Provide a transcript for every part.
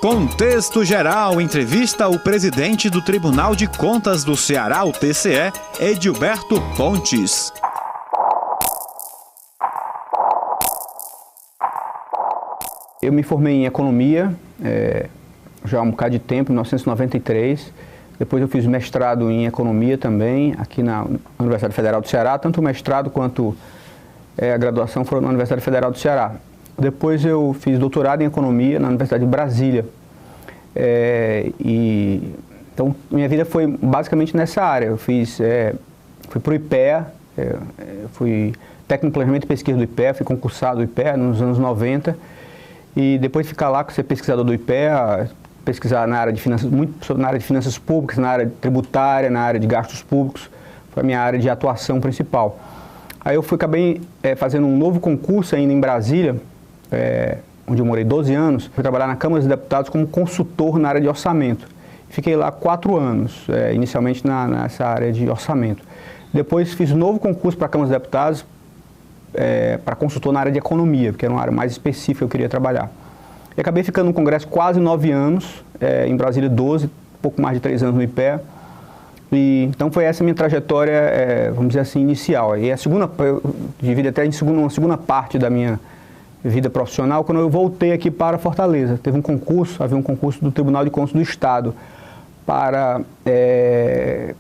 Contexto Geral entrevista o presidente do Tribunal de Contas do Ceará, o TCE, Edilberto Pontes. Eu me formei em Economia já há um bocado de tempo, em 1993. Depois eu fiz mestrado em Economia também, aqui na Universidade Federal do Ceará. Tanto o mestrado quanto a graduação foram na Universidade Federal do Ceará. Depois eu fiz doutorado em Economia na Universidade de Brasília. Então, minha vida foi basicamente nessa área. Eu fui para o IPEA, fui técnico em planejamento e pesquisa do IPEA, fui concursado do IPEA nos anos 90. E depois de ficar lá, ser pesquisador do IPEA, pesquisar na área de finanças, muito na área de finanças públicas, na área tributária, na área de gastos públicos, foi a minha área de atuação principal. Aí eu acabei fazendo um novo concurso ainda em Brasília, onde eu morei 12 anos, fui trabalhar na Câmara dos Deputados como consultor na área de orçamento. Fiquei lá 4 anos, inicialmente nessa área de orçamento. Depois fiz um novo concurso para a Câmara dos Deputados, para consultor na área de economia, porque era uma área mais específica que eu queria trabalhar. E acabei ficando no Congresso quase 9 anos, em Brasília 12, pouco mais de 3 anos no IPEA. Então foi essa minha trajetória, vamos dizer assim, inicial. E eu dividi até em uma segunda parte da minha vida profissional, quando eu voltei aqui para Fortaleza. Havia um concurso do Tribunal de Contas do Estado para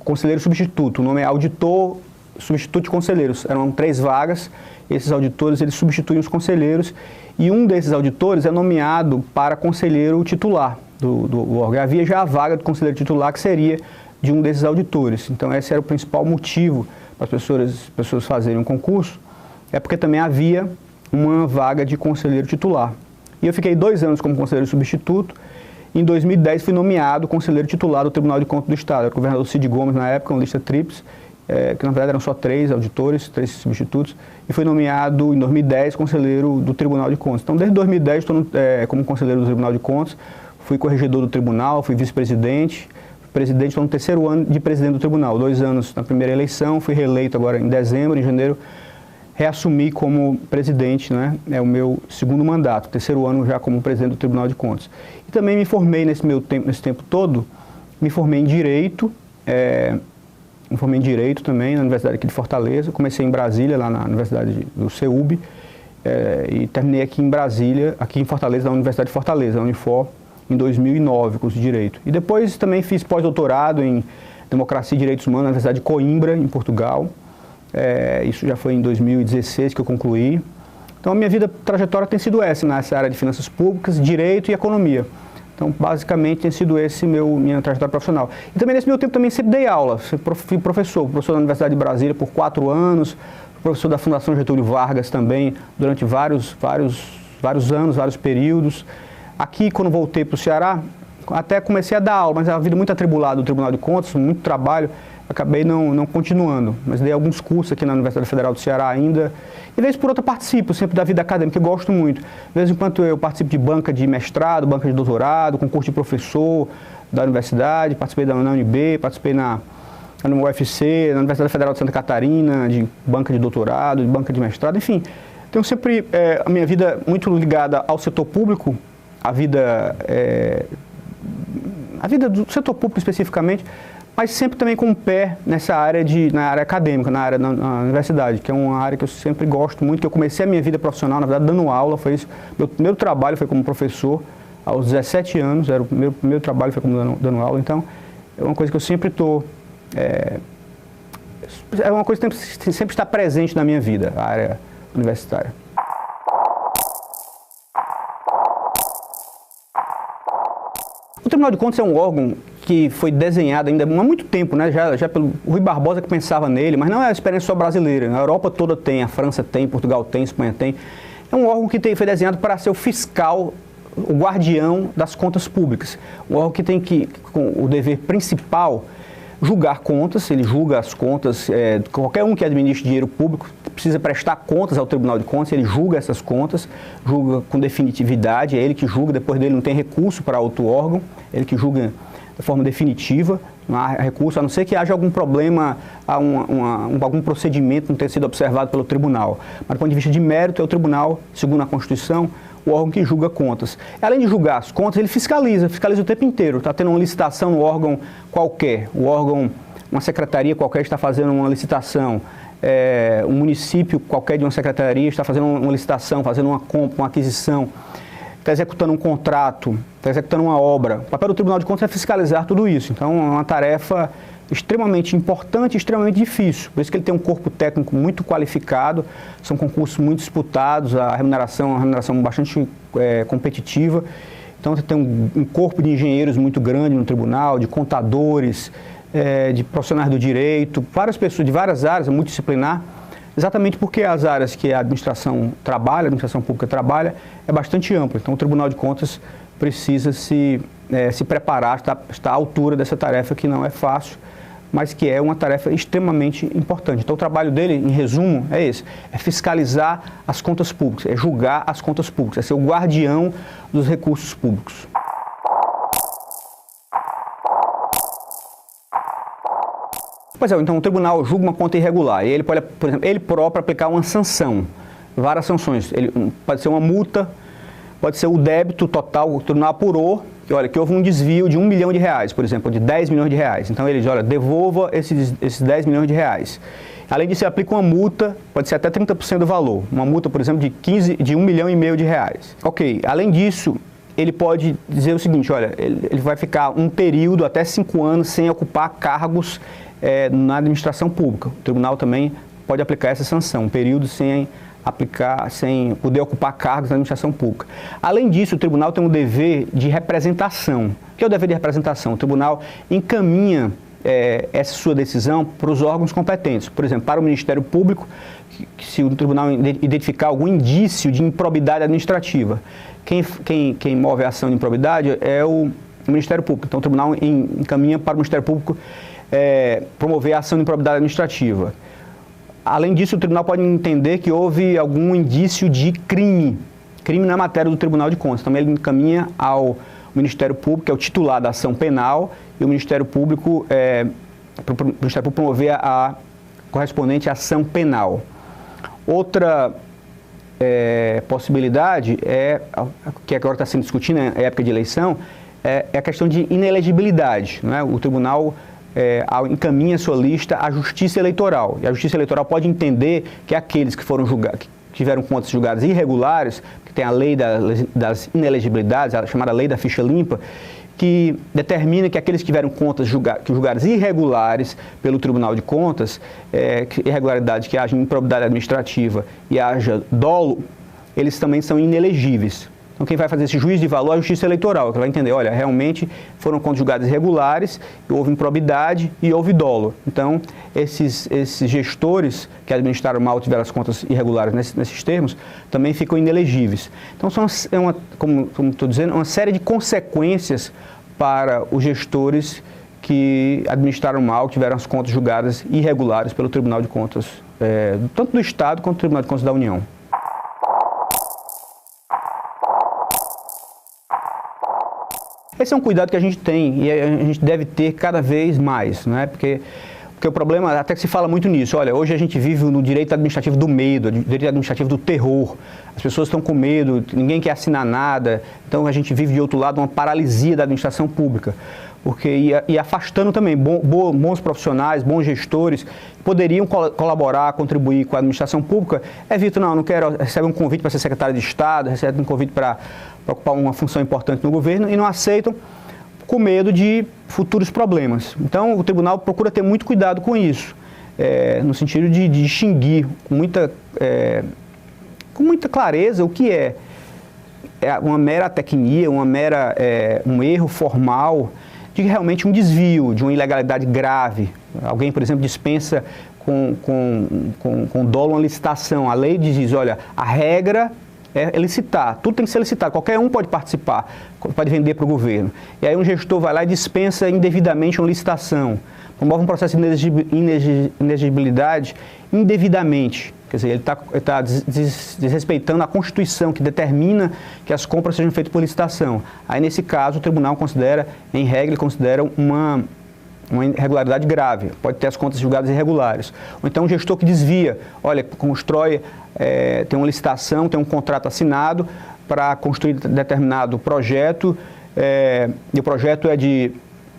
conselheiro substituto. O nome é auditor substituto de conselheiros. Eram 3 vagas. Esses auditores, eles substituem os conselheiros, e um desses auditores é nomeado para conselheiro titular do órgão. Havia já a vaga do conselheiro titular, que seria de um desses auditores. Então esse era o principal motivo para as pessoas fazerem um concurso, porque também havia uma vaga de conselheiro titular. E eu fiquei 2 anos como conselheiro substituto. Em 2010 fui nomeado conselheiro titular do Tribunal de Contas do Estado. Era o governador Cid Gomes na época, uma lista tríplice, que na verdade eram só 3 auditores, 3 substitutos, e fui nomeado em 2010 conselheiro do Tribunal de Contas. Então desde 2010 estou como conselheiro do Tribunal de Contas, fui corregedor do Tribunal, fui vice-presidente, presidente, estou no 3º ano de presidente do Tribunal, 2 anos na primeira eleição, fui reeleito agora em dezembro, em janeiro, reassumi como presidente, né? É o meu 2º mandato, 3º ano já como presidente do Tribunal de Contas. E também me formei nesse tempo todo, me formei em Direito, também na Universidade aqui de Fortaleza, comecei em Brasília, lá na Universidade do CEUB, e terminei aqui em Brasília, aqui em Fortaleza, na Universidade de Fortaleza, a Unifor, em 2009, curso de Direito. E depois também fiz pós-doutorado em Democracia e Direitos Humanos na Universidade de Coimbra, em Portugal. Isso já foi em 2016 que eu concluí. Então a minha trajetória tem sido nessa área de finanças públicas, direito e economia. Então basicamente tem sido minha trajetória profissional. E também nesse meu tempo também sempre dei aula, fui professor da Universidade de Brasília por 4 anos, professor da Fundação Getúlio Vargas também durante vários anos, vários períodos. Aqui quando voltei para o Ceará, até comecei a dar aula, mas a vida muito atribulada do Tribunal de Contas, muito trabalho, acabei não continuando, mas dei alguns cursos aqui na Universidade Federal do Ceará ainda. E vez por outra participo sempre da vida acadêmica, eu gosto muito. De vez em quando eu participo de banca de mestrado, banca de doutorado, concurso de professor da universidade, participei na UNB, participei na UFC, na Universidade Federal de Santa Catarina, de banca de doutorado, de banca de mestrado, enfim. Tenho sempre a minha vida muito ligada ao setor público, a vida do setor público especificamente, mas sempre também com o pé na área acadêmica, na universidade, que é uma área que eu sempre gosto muito, que eu comecei a minha vida profissional, na verdade, dando aula, foi isso. Meu primeiro trabalho foi como professor, aos 17 anos, era o meu primeiro trabalho, foi como dando aula, então é uma coisa que eu sempre estou... é uma coisa que sempre está presente na minha vida, a área universitária. O Tribunal de Contas é um órgão que foi desenhado ainda há muito tempo, né? já pelo Rui Barbosa que pensava nele, mas não é a experiência só brasileira. A Europa toda tem, a França tem, Portugal tem, Espanha tem. É um órgão que foi desenhado para ser o fiscal, o guardião das contas públicas. Um órgão que tem com o dever principal, julgar contas, ele julga as contas, qualquer um que administre dinheiro público precisa prestar contas ao Tribunal de Contas, ele julga essas contas, julga com definitividade, é ele que julga, depois dele não tem recurso para outro órgão, ele que julga de forma definitiva, não há recurso, a não ser que haja algum problema, algum procedimento não ter sido observado pelo tribunal. Mas do ponto de vista de mérito, é o tribunal, segundo a Constituição, o órgão que julga contas. Além de julgar as contas, ele fiscaliza o tempo inteiro. Está tendo uma licitação no órgão qualquer, uma secretaria qualquer está fazendo uma licitação, um município qualquer de uma secretaria está fazendo uma licitação, fazendo uma compra, uma aquisição, está executando um contrato, está executando uma obra. O papel do Tribunal de Contas é fiscalizar tudo isso. Então, é uma tarefa extremamente importante e extremamente difícil. Por isso que ele tem um corpo técnico muito qualificado, são concursos muito disputados, a remuneração é uma remuneração bastante competitiva. Então, você tem um corpo de engenheiros muito grande no tribunal, de contadores, de profissionais do direito, várias pessoas de várias áreas, multidisciplinar, exatamente porque as áreas que a administração trabalha, a administração pública trabalha, é bastante ampla. Então, o Tribunal de Contas precisa se preparar, estar à altura dessa tarefa que não é fácil, mas que é uma tarefa extremamente importante. Então, o trabalho dele, em resumo, é esse: é fiscalizar as contas públicas, é julgar as contas públicas, é ser o guardião dos recursos públicos. Pois é, então o tribunal julga uma conta irregular e ele pode, por exemplo, ele próprio aplicar uma sanção, várias sanções. Pode ser uma multa, pode ser o débito total, o tribunal apurou que houve um desvio de R$1 milhão, por exemplo, de R$10 milhões. Então ele diz, olha, devolva esses R$10 milhões. Além disso, ele aplica uma multa, pode ser até 30% do valor. Uma multa, por exemplo, de R$1,5 milhão. Ok, além disso, ele pode dizer o seguinte, olha, ele vai ficar um período, até 5 anos, sem ocupar cargos na administração pública. O tribunal também pode aplicar essa sanção, um período sem poder ocupar cargos na administração pública. Além disso, o tribunal tem um dever de representação. O que é o dever de representação? O tribunal encaminha essa sua decisão para os órgãos competentes. Por exemplo, para o Ministério Público, se o tribunal identificar algum indício de improbidade administrativa. Quem move a ação de improbidade é o Ministério Público. Então, o tribunal encaminha para o Ministério Público promover a ação de improbidade administrativa. Além disso, o tribunal pode entender que houve algum indício de crime na matéria do Tribunal de Contas. Também ele encaminha ao Ministério Público, que é o titular da ação penal, e o Ministério Público promover a correspondente ação penal. Outra possibilidade que agora está sendo discutida na época de eleição, é a questão de inelegibilidade, não é? O tribunal encaminha a sua lista à Justiça Eleitoral. E a Justiça Eleitoral pode entender que aqueles que foram julgados, que tiveram contas julgadas irregulares, que tem a lei das inelegibilidades, a chamada lei da ficha limpa, que determina que aqueles que tiveram contas julgadas irregulares pelo Tribunal de Contas, irregularidade que haja improbidade administrativa e haja dolo, eles também são inelegíveis. Então, quem vai fazer esse juízo de valor é a Justiça Eleitoral, que vai entender, olha, realmente foram contas julgadas irregulares, houve improbidade e houve dolo. Então, esses gestores que administraram mal, tiveram as contas irregulares nesses termos, também ficam inelegíveis. Então, como estou dizendo, uma série de consequências para os gestores que administraram mal, tiveram as contas julgadas irregulares pelo Tribunal de Contas, tanto do Estado quanto do Tribunal de Contas da União. Esse é um cuidado que a gente tem e a gente deve ter cada vez mais, não é? Porque o problema, até que se fala muito nisso, olha, hoje a gente vive no direito administrativo do medo, direito administrativo do terror. As pessoas estão com medo, ninguém quer assinar nada, então a gente vive de outro lado uma paralisia da administração pública. E afastando também bons profissionais, bons gestores, que poderiam colaborar, contribuir com a administração pública. Vitor, não quero, recebe um convite para ser secretário de Estado, recebe um convite para ocupar uma função importante no governo e não aceitam com medo de futuros problemas. Então, o tribunal procura ter muito cuidado com isso, no sentido de distinguir com muita clareza o que é uma mera tecnia, um erro formal, de realmente um desvio, de uma ilegalidade grave. Alguém, por exemplo, dispensa com dolo uma licitação. A lei diz, olha, a regra é licitar, tudo tem que ser licitado, qualquer um pode participar, pode vender para o governo. E aí um gestor vai lá e dispensa indevidamente uma licitação, promove um processo de inexigibilidade indevidamente. Quer dizer, ele está desrespeitando a Constituição, que determina que as compras sejam feitas por licitação. Aí, nesse caso, o tribunal considera, em regra, ele considera uma irregularidade grave, pode ter as contas julgadas irregulares. Ou então um gestor que desvia, olha, constrói, tem uma licitação, tem um contrato assinado, para construir determinado projeto, e o projeto é de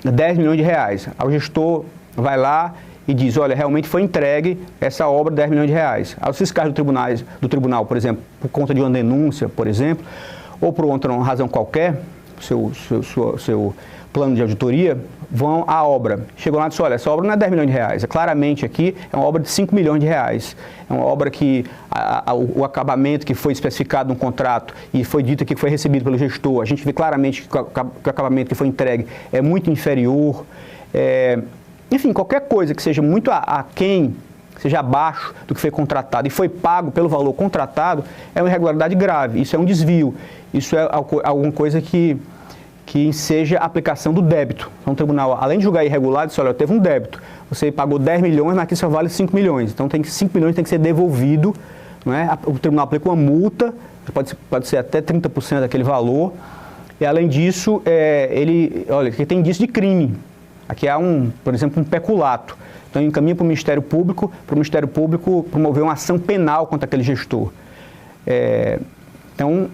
10 milhões de reais. O gestor vai lá e diz, olha, realmente foi entregue essa obra de 10 milhões de reais. Aí os fiscais do tribunal, por exemplo, por conta de uma denúncia, por exemplo, ou por outra razão qualquer, seu plano de auditoria, vão à obra. Chegou lá e disse, olha, essa obra não é 10 milhões de reais, claramente aqui é uma obra de 5 milhões de reais. É uma obra que o acabamento que foi especificado no contrato e foi dito aqui que foi recebido pelo gestor, a gente vê claramente que o acabamento que foi entregue é muito inferior. Enfim, qualquer coisa que seja muito aquém, seja abaixo do que foi contratado e foi pago pelo valor contratado, é uma irregularidade grave, isso é um desvio, isso é alguma coisa que seja a aplicação do débito. Então o tribunal, além de julgar irregular, disse, olha, teve um débito, você pagou 10 milhões, mas aqui só vale 5 milhões, então 5 milhões tem que ser devolvido, não é? O tribunal aplica uma multa, pode ser até 30% daquele valor, e além disso, olha, aqui tem indício de crime, aqui há por exemplo, um peculato, então encaminha para o Ministério Público promover uma ação penal contra aquele gestor. Então,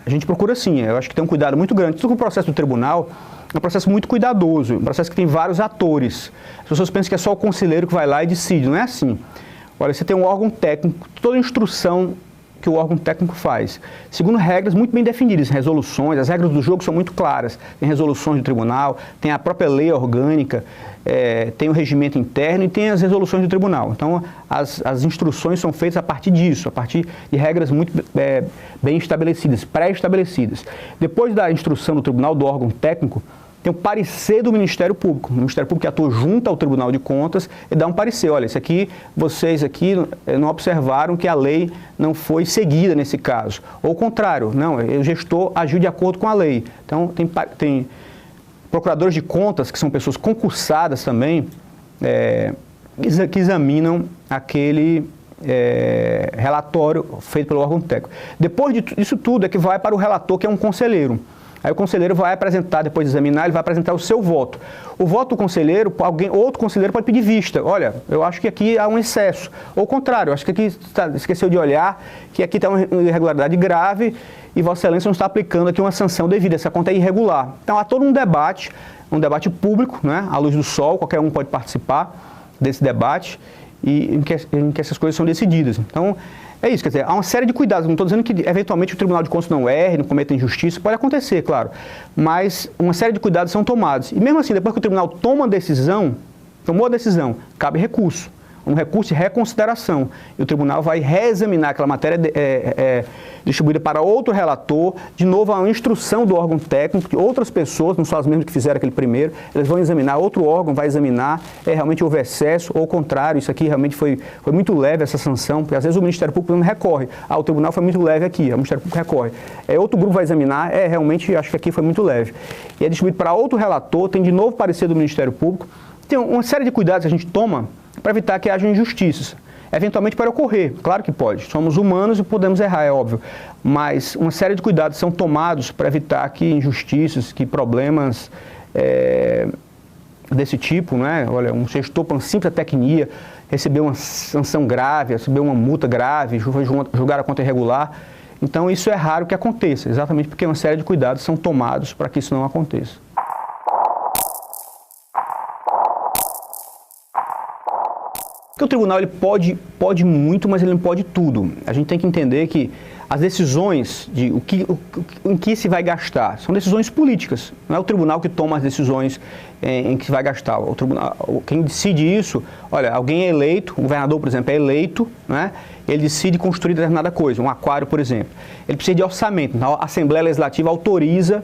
a gente procura sim, eu acho que tem um cuidado muito grande. Tudo com o processo do tribunal é um processo muito cuidadoso, um processo que tem vários atores. As pessoas pensam que é só o conselheiro que vai lá e decide, não é assim. Olha, você tem um órgão técnico, toda a instrução que o órgão técnico faz, segundo regras muito bem definidas, resoluções, as regras do jogo são muito claras, tem resoluções do tribunal, tem a própria lei orgânica, tem o regimento interno e tem as resoluções do tribunal. Então, as instruções são feitas a partir disso, a partir de regras muito bem estabelecidas, pré-estabelecidas. Depois da instrução do tribunal, do órgão técnico, tem o parecer do Ministério Público. O Ministério Público que atua junto ao Tribunal de Contas e dá um parecer. Olha, isso aqui, vocês aqui não observaram que a lei não foi seguida nesse caso. Ou o contrário, não, o gestor agiu de acordo com a lei. Então, tem procuradores de contas, que são pessoas concursadas também, que examinam aquele relatório feito pelo ônus técnico. Depois disso tudo é que vai para o relator, que é um conselheiro. Aí o conselheiro vai apresentar, depois de examinar, ele vai apresentar o seu voto. O voto do conselheiro, outro conselheiro pode pedir vista. Olha, eu acho que aqui há um excesso. Ou o contrário, eu acho que aqui esqueceu de olhar, que aqui está uma irregularidade grave e Vossa Excelência não está aplicando aqui uma sanção devida, essa conta é irregular. Então há todo um debate público, né, à luz do sol, qualquer um pode participar desse debate e em que essas coisas são decididas. Então, é isso, quer dizer, há uma série de cuidados. Não estou dizendo que, eventualmente, o Tribunal de Contas não erre, não cometa injustiça, pode acontecer, claro. Mas uma série de cuidados são tomados. E mesmo assim, depois que o Tribunal tomou a decisão, cabe recurso. Um recurso de reconsideração. E o Tribunal vai reexaminar aquela matéria distribuída para outro relator, de novo a instrução do órgão técnico, que outras pessoas, não são as mesmas que fizeram aquele primeiro, eles vão examinar, outro órgão vai examinar, realmente houve excesso ou o contrário, isso aqui realmente foi muito leve essa sanção, porque às vezes o Ministério Público não recorre, o Tribunal foi muito leve aqui, o Ministério Público recorre. Outro grupo vai examinar, realmente acho que aqui foi muito leve. E é distribuído para outro relator, tem de novo parecer do Ministério Público, tem uma série de cuidados que a gente toma para evitar que haja injustiças. Eventualmente pode ocorrer, claro que pode. Somos humanos e podemos errar, é óbvio. Mas uma série de cuidados são tomados para evitar que injustiças, que problemas desse tipo, né? Olha, um gestor por uma simples tecnia recebeu uma sanção grave, recebeu uma multa grave, foi julgado a conta irregular. Então isso é raro que aconteça, exatamente porque uma série de cuidados são tomados para que isso não aconteça. Porque o tribunal ele pode muito, mas ele não pode tudo. A gente tem que entender que as decisões de em que se vai gastar são decisões políticas. Não é o tribunal que toma as decisões em que se vai gastar. O tribunal, quem decide isso, olha, alguém é eleito, o governador, por exemplo, é eleito, né? Ele decide construir determinada coisa, um aquário, por exemplo. Ele precisa de orçamento, então a Assembleia Legislativa autoriza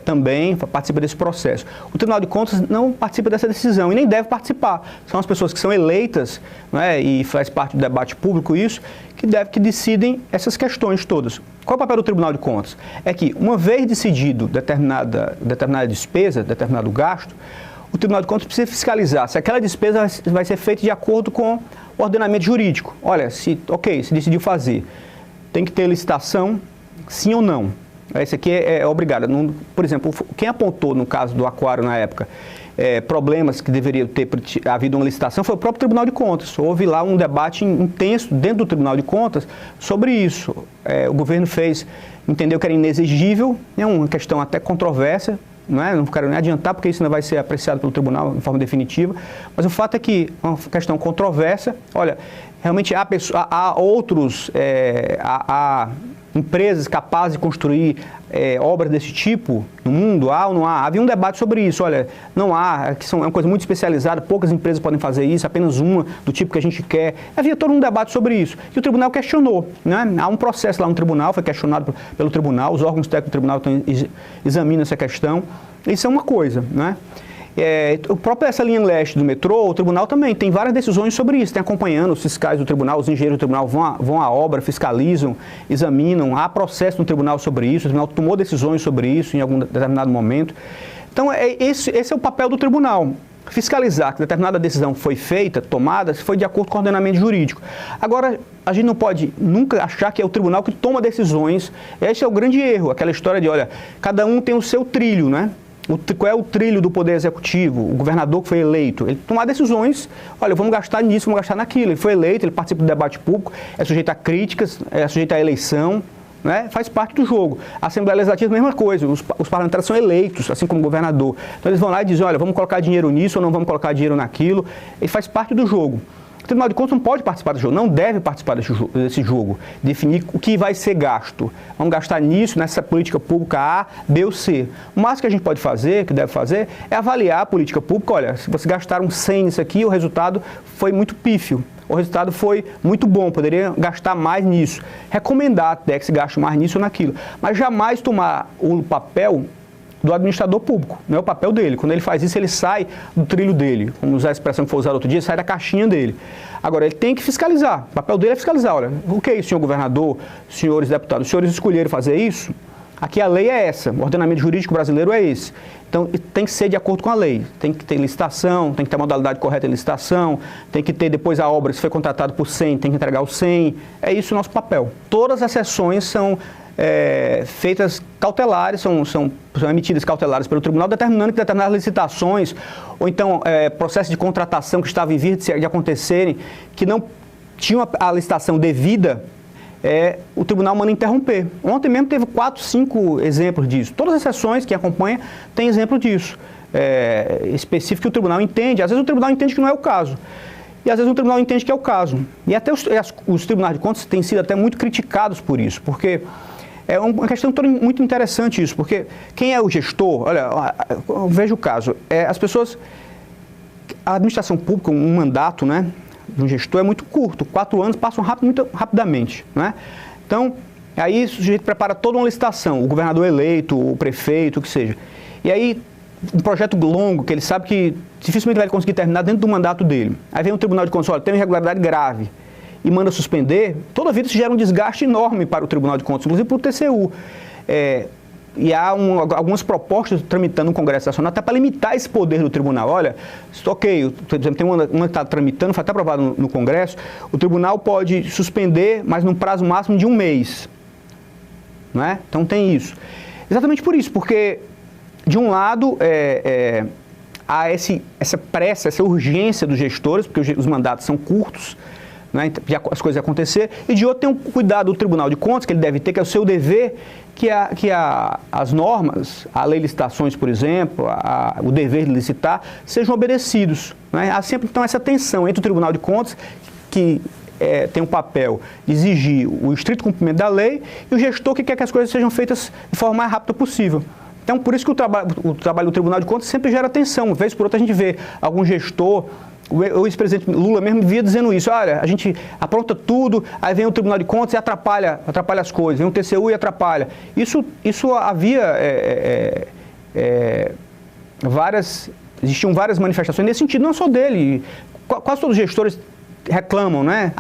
também participa desse processo. O Tribunal de Contas não participa dessa decisão e nem deve participar. São as pessoas que são eleitas, né, e faz parte do debate público isso, que decidem essas questões todas. Qual é o papel do Tribunal de Contas? É que, uma vez decidido determinada despesa, determinado gasto, o Tribunal de Contas precisa fiscalizar se aquela despesa vai ser feita de acordo com o ordenamento jurídico. Olha, se decidiu fazer, tem que ter licitação, sim ou não. Esse aqui é obrigado. Por exemplo, quem apontou no caso do aquário na época problemas que deveriam ter havido uma licitação foi o próprio Tribunal de Contas. Houve lá um debate intenso dentro do Tribunal de Contas sobre isso. O governo fez entendeu que era inexigível, é uma questão até controversa, não quero nem adiantar, porque isso não vai ser apreciado pelo tribunal de forma definitiva, mas o fato é que é uma questão controversa. Olha, realmente há outros, há empresas capazes de construir obras desse tipo no mundo? Há ou não há? Havia um debate sobre isso. Olha, não há, é uma coisa muito especializada, poucas empresas podem fazer isso, apenas uma do tipo que a gente quer. Havia todo um debate sobre isso. E o tribunal questionou, né? Há um processo lá no tribunal, foi questionado pelo tribunal, os órgãos técnicos do tribunal examinam essa questão. Isso é uma coisa, né? O próprio essa linha leste do metrô, o tribunal também tem várias decisões sobre isso, tem acompanhando os fiscais do tribunal, os engenheiros do tribunal vão à obra, fiscalizam, examinam, há processo no tribunal sobre isso, o tribunal tomou decisões sobre isso em algum determinado momento. Então, esse é o papel do tribunal, fiscalizar que determinada decisão foi feita, tomada, se foi de acordo com o ordenamento jurídico. Agora, a gente não pode nunca achar que é o tribunal que toma decisões, esse é o grande erro, aquela história de, olha, cada um tem o seu trilho, né? Qual é o trilho do Poder Executivo, o governador que foi eleito? Ele tomar decisões, olha, vamos gastar nisso, vamos gastar naquilo. Ele foi eleito, ele participa do debate público, é sujeito a críticas, é sujeito à eleição, né? Faz parte do jogo. A Assembleia Legislativa é a mesma coisa, os parlamentares são eleitos, assim como o governador. Então eles vão lá e dizem, olha, vamos colocar dinheiro nisso ou não vamos colocar dinheiro naquilo. Ele faz parte do jogo. O Tribunal de Contas não pode participar do jogo, não deve participar desse jogo, definir o que vai ser gasto. Vamos gastar nisso, nessa política pública A, B ou C. O máximo que a gente pode fazer, que deve fazer, é avaliar a política pública. Olha, se vocês gastaram 100 nisso aqui, o resultado foi muito pífio. O resultado foi muito bom, poderia gastar mais nisso. Recomendar até que se gaste mais nisso ou naquilo. Mas jamais tomar o papel do administrador público, não é o papel dele. Quando ele faz isso, ele sai do trilho dele. Vamos usar a expressão que foi usada outro dia, sai da caixinha dele. Agora, ele tem que fiscalizar. O papel dele é fiscalizar. Olha, o que é isso, senhor governador, senhores deputados? Os senhores escolheram fazer isso? Aqui a lei é essa, o ordenamento jurídico brasileiro é esse. Então, tem que ser de acordo com a lei. Tem que ter licitação, tem que ter a modalidade correta de licitação, tem que ter depois a obra, se foi contratado por 100, tem que entregar o 100. É isso o nosso papel. Todas as sessões são feitas cautelares, são emitidas cautelares pelo tribunal, determinando que determinadas licitações, ou então processos de contratação que estavam em via de acontecerem, que não tinham a licitação devida, o tribunal manda interromper. Ontem mesmo teve 4, 5 exemplos disso. Todas as sessões que acompanham têm exemplo disso. Específico que o tribunal entende. Às vezes o tribunal entende que não é o caso. E às vezes o tribunal entende que é o caso. E até os tribunais de contas têm sido até muito criticados por isso, porque é uma questão muito interessante isso, porque quem é o gestor, olha, veja o caso, as pessoas, a administração pública, um mandato, né, de um gestor é muito curto, 4 anos passam muito rapidamente, né? Então, aí o sujeito prepara toda uma licitação, o governador eleito, o prefeito, o que seja, e aí um projeto longo, que ele sabe que dificilmente vai conseguir terminar dentro do mandato dele, aí vem um tribunal de contas, olha, tem uma irregularidade grave, e manda suspender, toda a vida isso gera um desgaste enorme para o Tribunal de Contas, inclusive para o TCU. E há algumas propostas tramitando no Congresso Nacional até para limitar esse poder do tribunal. Olha, ok, por exemplo, tem uma que está tramitando, foi até aprovado no Congresso, o tribunal pode suspender, mas num prazo máximo de 1 mês. Não é? Então tem isso. Exatamente por isso, porque de um lado há essa pressa, essa urgência dos gestores, porque os mandatos são curtos, né, as coisas acontecer, e de outro tem um cuidado do Tribunal de Contas, que ele deve ter, que é o seu dever, que as normas, a lei de licitações, por exemplo, o dever de licitar, sejam obedecidos. Né? Há sempre, então, essa tensão entre o Tribunal de Contas, que tem um papel de exigir o estrito cumprimento da lei, e o gestor que quer que as coisas sejam feitas de forma mais rápida possível. Então, por isso que o trabalho do Tribunal de Contas sempre gera tensão. Uma vez por outra, a gente vê algum gestor, o ex-presidente Lula mesmo via dizendo isso, olha, a gente apronta tudo, aí vem o Tribunal de Contas e atrapalha as coisas, vem o TCU e atrapalha. Isso havia existiam várias manifestações nesse sentido, não só dele, quase todos os gestores reclamam, né?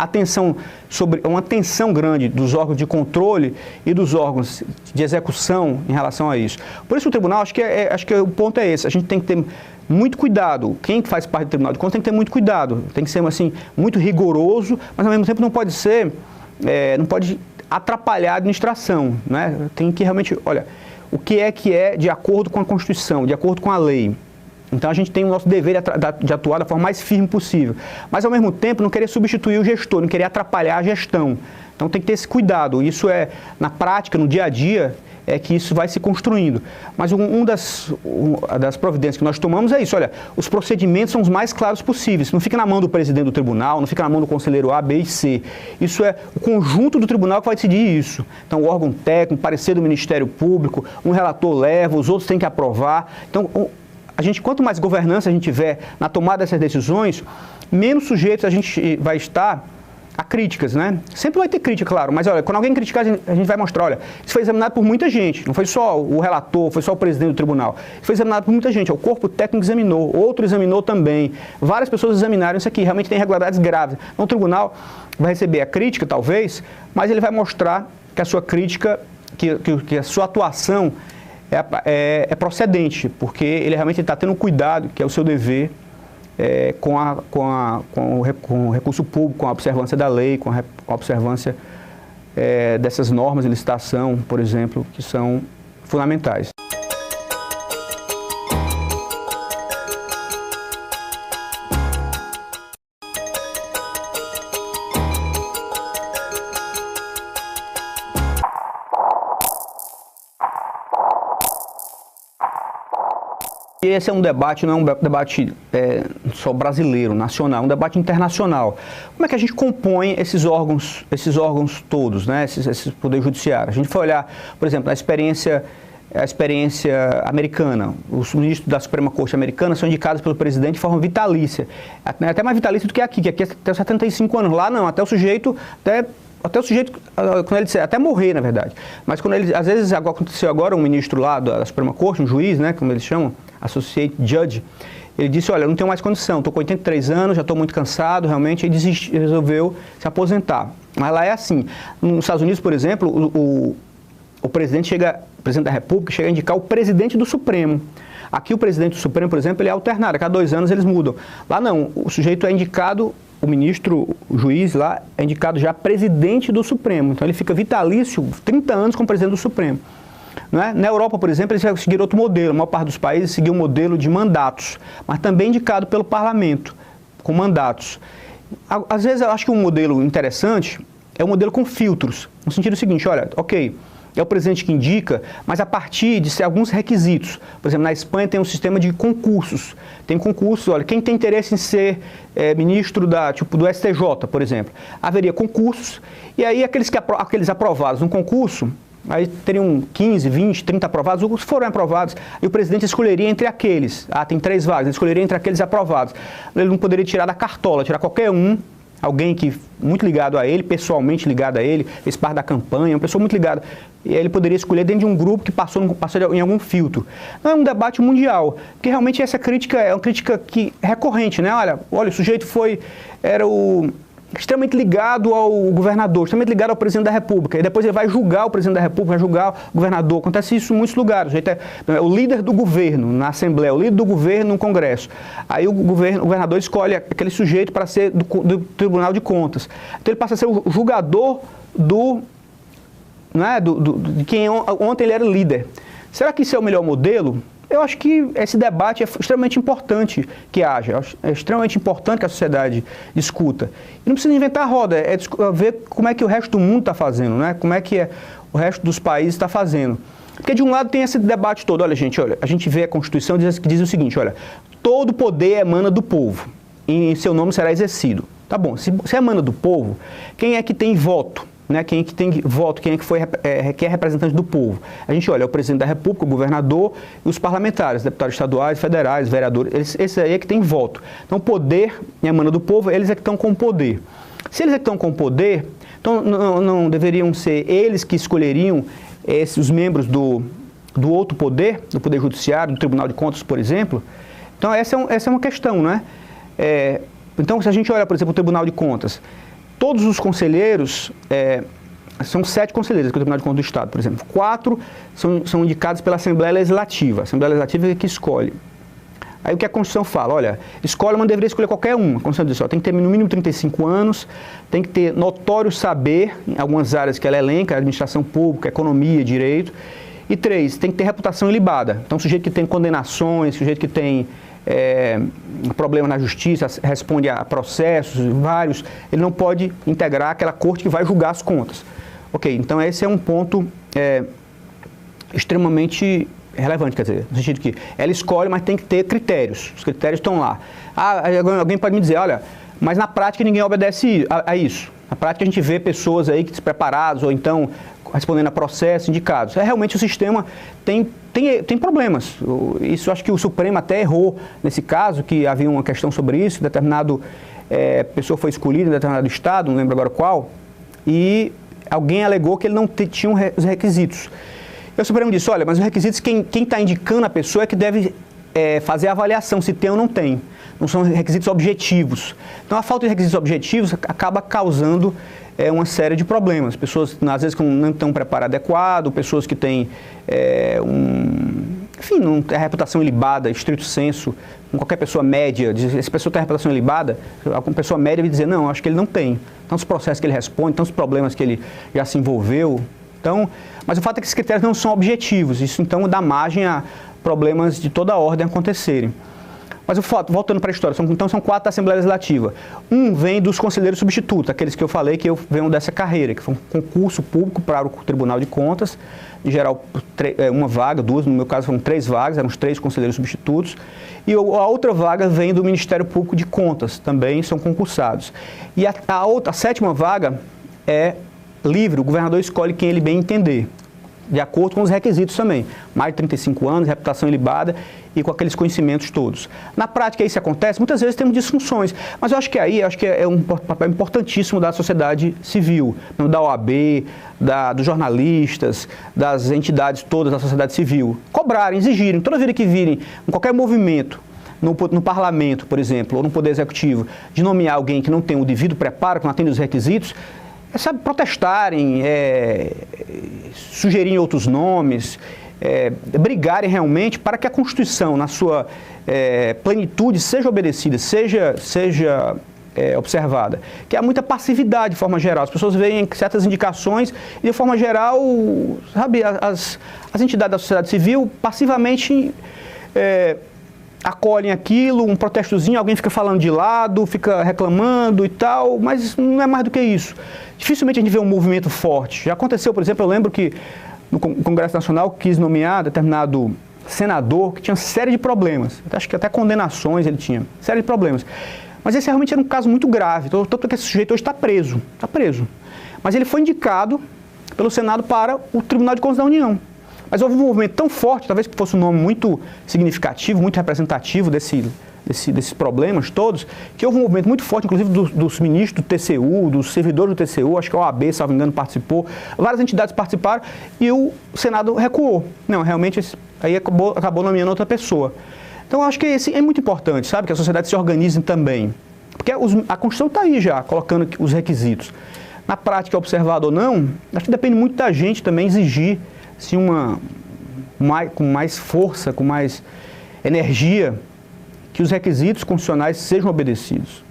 Uma tensão grande dos órgãos de controle e dos órgãos de execução em relação a isso. Por isso o tribunal, acho que o ponto é esse, a gente tem que ter muito cuidado. Quem faz parte do Tribunal de Contas tem que ter muito cuidado, tem que ser assim, muito rigoroso, mas ao mesmo tempo não pode atrapalhar a administração, né? Tem que realmente, olha, o que é de acordo com a Constituição, de acordo com a lei. Então a gente tem o nosso dever de atuar da forma mais firme possível. Mas ao mesmo tempo não querer substituir o gestor, não querer atrapalhar a gestão. Então tem que ter esse cuidado. Isso é, na prática, no dia a dia, é que isso vai se construindo. Mas uma das providências que nós tomamos é isso, olha, os procedimentos são os mais claros possíveis. Não fica na mão do presidente do tribunal, não fica na mão do conselheiro A, B e C. Isso é o conjunto do tribunal que vai decidir isso. Então o órgão técnico, parecer do Ministério Público, um relator leva, os outros têm que aprovar. Então quanto mais governança a gente tiver na tomada dessas decisões, menos sujeitos a gente vai estar a críticas, né? Sempre vai ter crítica, claro, mas olha, quando alguém criticar, a gente vai mostrar, olha, isso foi examinado por muita gente, não foi só o relator, foi só o presidente do tribunal, isso foi examinado por muita gente, o corpo técnico examinou, outro examinou também, várias pessoas examinaram isso aqui, realmente tem irregularidades graves. Então o tribunal vai receber a crítica, talvez, mas ele vai mostrar que a sua crítica, que a sua atuação é procedente, porque ele realmente está tendo cuidado, que é o seu dever, com o recurso público, com a observância da lei, com a observância dessas normas de licitação, por exemplo, que são fundamentais. Esse é um debate, não é um debate só brasileiro, nacional, é um debate internacional. Como é que a gente compõe esses órgãos todos, né? Esse poder judiciário? A gente foi olhar, por exemplo, a experiência americana. Os ministros da Suprema Corte americana são indicados pelo presidente de forma vitalícia. Até mais vitalícia do que aqui é até 75 anos. Lá não, até o sujeito, quando ele até morrer, na verdade. Mas quando ele, às vezes, aconteceu agora, um ministro lá da Suprema Corte, um juiz, né, como eles chamam, Associate Judge, ele disse, olha, eu não tenho mais condição, estou com 83 anos, já estou muito cansado, realmente, e resolveu se aposentar. Mas lá é assim. Nos Estados Unidos, por exemplo, o presidente da República chega a indicar o presidente do Supremo. Aqui o presidente do Supremo, por exemplo, ele é alternado, a cada 2 anos eles mudam. Lá não, o sujeito é indicado, o juiz lá é indicado já presidente do Supremo. Então ele fica vitalício, 30 anos como presidente do Supremo. Não é? Na Europa, por exemplo, eles seguiram outro modelo. A maior parte dos países seguiu um modelo de mandatos, mas também indicado pelo parlamento, com mandatos. Às vezes eu acho que um modelo interessante é um modelo com filtros, no sentido seguinte, olha, ok, é o presidente que indica, mas a partir de alguns requisitos. Por exemplo, na Espanha tem um sistema de concursos. Tem concursos, olha, quem tem interesse em ser ministro do STJ, por exemplo, haveria concursos, e aí aqueles aprovados no concurso, aí teriam 15, 20, 30 aprovados, os foram aprovados, e o presidente escolheria entre aqueles. Tem 3 vagas, ele escolheria entre aqueles aprovados. Ele não poderia tirar da cartola, tirar qualquer um, alguém que muito ligado a ele, pessoalmente ligado a ele, fez parte da campanha, uma pessoa muito ligada. E aí ele poderia escolher dentro de um grupo que passou em algum filtro. Não é um debate mundial, porque realmente essa crítica é uma crítica recorrente, né? Olha, o sujeito era extremamente ligado ao governador, extremamente ligado ao presidente da República, e depois ele vai julgar o presidente da República, vai julgar o governador. Acontece isso em muitos lugares. O sujeito é o líder do governo na Assembleia, o líder do governo no Congresso. Aí o governador escolhe aquele sujeito para ser do Tribunal de Contas. Então ele passa a ser o julgador de quem ontem ele era líder. Será que isso é o melhor modelo? Eu acho que esse debate é extremamente importante que haja, é extremamente importante que a sociedade discuta. E não precisa inventar a roda, é ver como é que o resto do mundo está fazendo, né? Como é que o resto dos países está fazendo. Porque de um lado tem esse debate todo, olha, a gente vê a Constituição que diz o seguinte, olha, todo poder emana do povo e em seu nome será exercido. Tá bom, se emana do povo, quem é que tem voto? Né, quem é que tem voto, quem é que é representante do povo. A gente olha, é o presidente da República, o governador e os parlamentares, deputados estaduais, federais, vereadores, esse aí é que tem voto. Então, o poder emana do povo, eles é que estão com o poder. Se eles é que estão com o poder, então não deveriam ser eles que escolheriam os membros do outro poder, do Poder Judiciário, do Tribunal de Contas, por exemplo? Então, essa é uma questão, né? Então, se a gente olha, por exemplo, o Tribunal de Contas, todos os conselheiros, são 7 conselheiros do Tribunal de Contas do Estado, por exemplo. 4 são indicados pela Assembleia Legislativa. A Assembleia Legislativa é que escolhe. Aí o que a Constituição fala? Olha, escolhe, mas deveria escolher qualquer um. A Constituição diz, tem que ter no mínimo 35 anos, tem que ter notório saber, em algumas áreas que ela elenca, administração pública, economia, direito. E 3, tem que ter reputação ilibada. Então, sujeito que tem condenações, sujeito que tem problemas na justiça, responde a processos vários, ele não pode integrar aquela corte que vai julgar as contas. Ok, então esse é um ponto extremamente relevante, quer dizer, no sentido que ela escolhe, mas tem que ter critérios, os critérios estão lá. Alguém pode me dizer, olha, mas na prática ninguém obedece a isso. Na prática a gente vê pessoas aí despreparadas ou então respondendo a processos indicados. Realmente o sistema tem problemas. Isso acho que o Supremo até errou nesse caso, que havia uma questão sobre isso, determinado pessoa foi escolhida em determinado estado, não lembro agora qual, e alguém alegou que ele não tinha os requisitos. E o Supremo disse, olha, mas os requisitos, quem está indicando a pessoa é que deve fazer a avaliação se tem ou não tem. Não são requisitos objetivos. Então, a falta de requisitos objetivos acaba causando uma série de problemas. Pessoas, às vezes, que não estão preparadas adequado, pessoas que têm, enfim, não tem a reputação ilibada, estrito senso, com qualquer pessoa média, essa pessoa tem a reputação ilibada, alguma pessoa média vai dizer, não, acho que ele não tem. Tantos processos que ele responde, tantos problemas que ele já se envolveu. Então, mas o fato é que esses critérios não são objetivos. Isso, então, dá margem a problemas de toda a ordem acontecerem. Mas o fato, voltando para a história, então são 4 da Assembleia Legislativa. Um vem dos conselheiros substitutos, aqueles que eu falei que venham dessa carreira, que foi um concurso público para o Tribunal de Contas, em geral uma vaga, 2, no meu caso foram 3 vagas, eram os 3 conselheiros substitutos, e a outra vaga vem do Ministério Público de Contas, também são concursados. E a 7ª vaga é livre, o governador escolhe quem ele bem entender, de acordo com os requisitos também, mais de 35 anos, reputação ilibada e com aqueles conhecimentos todos. Na prática isso acontece, muitas vezes temos disfunções, mas eu acho que é um papel importantíssimo da sociedade civil, da OAB, dos jornalistas, das entidades todas da sociedade civil, cobrarem, exigirem, toda vida que virem em qualquer movimento, no parlamento, por exemplo, ou no Poder Executivo, de nomear alguém que não tem o devido preparo, que não atende os requisitos, sabe, protestarem, sugerirem outros nomes, brigarem realmente para que a Constituição, na sua plenitude, seja obedecida, seja observada. Que há muita passividade, de forma geral. As pessoas veem certas indicações e, de forma geral, sabe, as entidades da sociedade civil passivamente acolhem aquilo, um protestozinho, alguém fica falando de lado, fica reclamando e tal, mas não é mais do que isso. Dificilmente a gente vê um movimento forte. Já aconteceu, por exemplo, eu lembro que no Congresso Nacional quis nomear determinado senador que tinha série de problemas. Acho que até condenações ele tinha, série de problemas. Mas esse realmente era um caso muito grave, tanto que esse sujeito hoje está preso. Mas ele foi indicado pelo Senado para o Tribunal de Contas da União. Mas houve um movimento tão forte, talvez que fosse um nome muito significativo, muito representativo desses problemas todos, que houve um movimento muito forte, inclusive dos ministros do TCU, dos servidores do TCU, acho que a OAB, se não me engano, participou, várias entidades participaram e o Senado recuou. Não, realmente, aí acabou nomeando outra pessoa. Então, eu acho que é muito importante, sabe, que a sociedade se organize também. Porque a Constituição está aí já, colocando os requisitos. Na prática, observado ou não, acho que depende muito da gente também exigir se com mais força, com mais energia, que os requisitos constitucionais sejam obedecidos.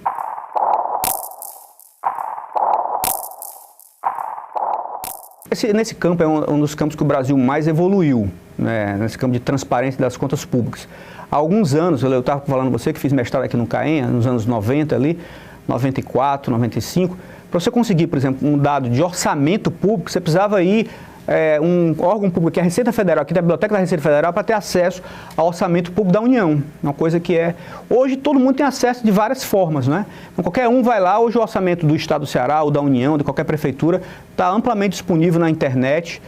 Nesse campo é um dos campos que o Brasil mais evoluiu, né, nesse campo de transparência das contas públicas. Há alguns anos, eu estava falando com você que fiz mestrado aqui no CAEM, nos anos 90 ali, 94, 95, para você conseguir, por exemplo, um dado de orçamento público, você precisava ir um órgão público, que é a Receita Federal, aqui da Biblioteca da Receita Federal, para ter acesso ao orçamento público da União. Uma coisa que hoje todo mundo tem acesso de várias formas, né? Então, qualquer um vai lá, hoje o orçamento do Estado do Ceará, ou da União, de qualquer prefeitura, está amplamente disponível na internet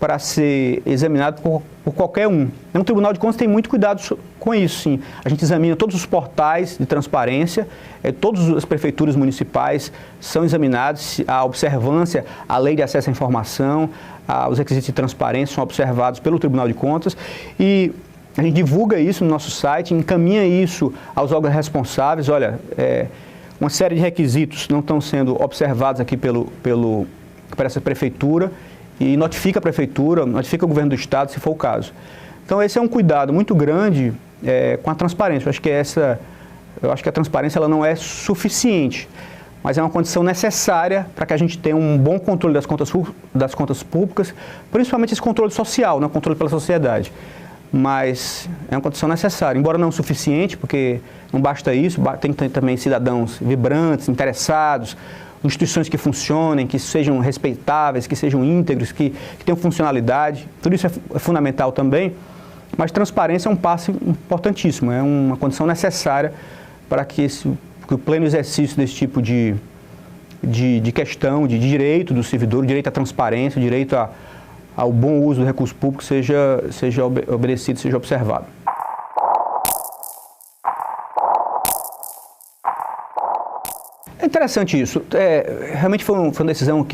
para ser examinado por qualquer um. O Tribunal de Contas tem muito cuidado com isso, sim. A gente examina todos os portais de transparência, todas as prefeituras municipais são examinadas, a observância, a lei de acesso à informação, os requisitos de transparência são observados pelo Tribunal de Contas e a gente divulga isso no nosso site, encaminha isso aos órgãos responsáveis. Olha, uma série de requisitos não estão sendo observados aqui por essa prefeitura, e notifica a prefeitura, notifica o governo do estado, se for o caso. Então esse é um cuidado muito grande com a transparência. Eu acho que a transparência ela não é suficiente, mas é uma condição necessária para que a gente tenha um bom controle das contas públicas, principalmente esse controle social, né, controle pela sociedade. mas é uma condição necessária, embora não suficiente, porque não basta isso, tem que ter também cidadãos vibrantes, interessados, instituições que funcionem, que sejam respeitáveis, que sejam íntegros, que tenham funcionalidade, tudo isso é fundamental também, mas transparência é um passo importantíssimo, é uma condição necessária para que o pleno exercício desse tipo de questão, de direito do servidor, o direito à transparência, o direito ao bom uso do recurso público seja obedecido, seja observado. É interessante isso. Realmente foi uma decisão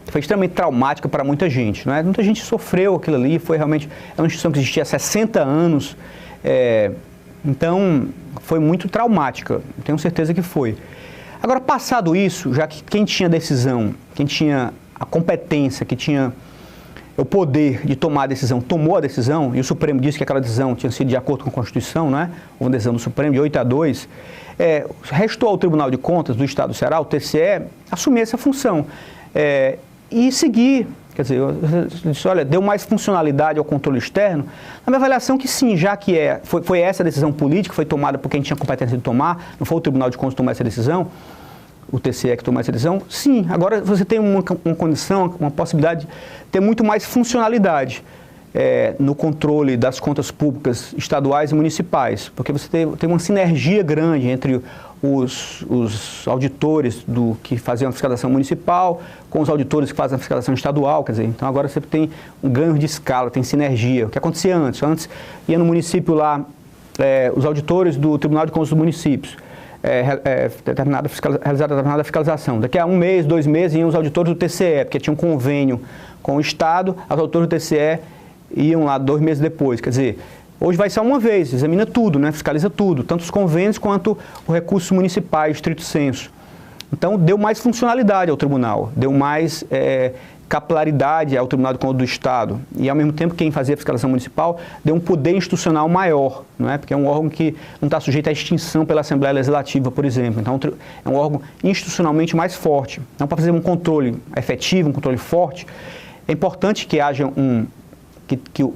foi extremamente traumática para muita gente, não é? Muita gente sofreu aquilo ali, foi realmente uma instituição que existia há 60 anos, então foi muito traumática, tenho certeza que foi. Agora, passado isso, já que quem tinha decisão, quem tinha a competência, que tinha o poder de tomar a decisão, tomou a decisão, e o Supremo disse que aquela decisão tinha sido de acordo com a Constituição, não é? Uma decisão do Supremo de 8-2, restou ao Tribunal de Contas do Estado do Ceará, o TCE, assumir essa função e seguir, quer dizer, eu disse, olha, deu mais funcionalidade ao controle externo, na minha avaliação que sim, já que foi essa decisão política, foi tomada por quem tinha competência de tomar, não foi o Tribunal de Contas que tomou essa decisão, o TCE que tomou essa decisão, sim, agora você tem uma condição, uma possibilidade de ter muito mais funcionalidade no controle das contas públicas estaduais e municipais, porque você tem uma sinergia grande entre os auditores que faziam a fiscalização municipal com os auditores que fazem a fiscalização estadual, quer dizer, então agora você tem um ganho de escala, tem sinergia. O que acontecia antes? Antes ia no município lá, os auditores do Tribunal de Contas dos Municípios, realizar determinada fiscalização. Daqui a 1 mês, 2 meses, iam os auditores do TCE, porque tinha um convênio com o Estado, os auditores do TCE iam lá 2 meses depois, quer dizer, hoje vai só uma vez, examina tudo, né? Fiscaliza tudo, tanto os convênios quanto os recursos municipais, estrito senso. Então, deu mais funcionalidade ao tribunal, deu mais capilaridade ao Tribunal de Contas do Estado. E, ao mesmo tempo, quem fazia a fiscalização municipal deu um poder institucional maior, não é? Porque é um órgão que não está sujeito à extinção pela Assembleia Legislativa, por exemplo. Então, é um órgão institucionalmente mais forte. Então, para fazer um controle efetivo, um controle forte, é importante que haja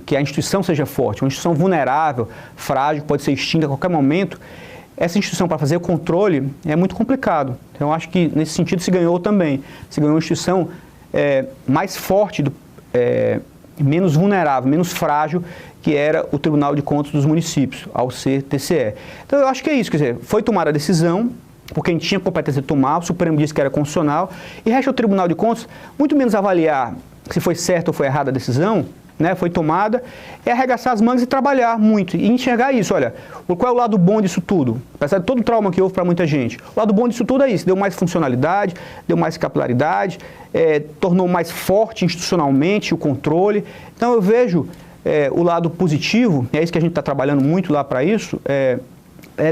que a instituição seja forte. Uma instituição vulnerável, frágil, pode ser extinta a qualquer momento. Essa instituição, para fazer o controle, é muito complicado. Então, eu acho que, nesse sentido, se ganhou também. Se ganhou uma instituição mais forte, menos vulnerável, menos frágil, que era o Tribunal de Contas dos Municípios, ao ser TCE. Então, eu acho que é isso. Quer dizer, foi tomada a decisão, por quem tinha competência de tomar, o Supremo disse que era constitucional, e resta ao Tribunal de Contas muito menos avaliar se foi certa ou foi errada a decisão, né, foi tomada, arregaçar as mangas e trabalhar muito, e enxergar isso, olha, qual é o lado bom disso tudo? Apesar de todo o trauma que houve para muita gente, o lado bom disso tudo é isso, deu mais funcionalidade, deu mais capilaridade, tornou mais forte institucionalmente o controle. Então eu vejo o lado positivo, é isso que a gente está trabalhando muito lá para isso,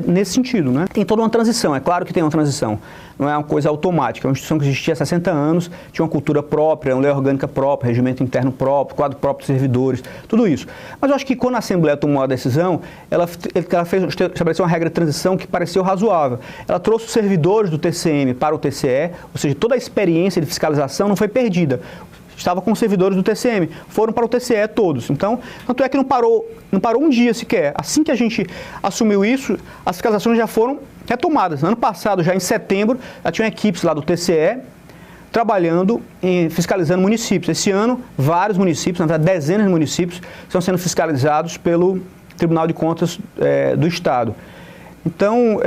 nesse sentido, né? Tem toda uma transição, é claro que tem uma transição, não é uma coisa automática, é uma instituição que existia há 60 anos, tinha uma cultura própria, uma lei orgânica própria, regimento interno próprio, quadro próprio de servidores, tudo isso. Mas eu acho que quando a Assembleia tomou a decisão, ela estabeleceu uma regra de transição que pareceu razoável. Ela trouxe os servidores do TCM para o TCE, ou seja, toda a experiência de fiscalização não foi perdida. Estava com os servidores do TCM, foram para o TCE todos. Então, tanto é que não parou um dia sequer. Assim que a gente assumiu isso, as fiscalizações já foram retomadas. Ano passado, já em setembro, já tinham equipes lá do TCE trabalhando e fiscalizando municípios. Esse ano, vários municípios, na verdade, dezenas de municípios, estão sendo fiscalizados pelo Tribunal de Contas do Estado. Então,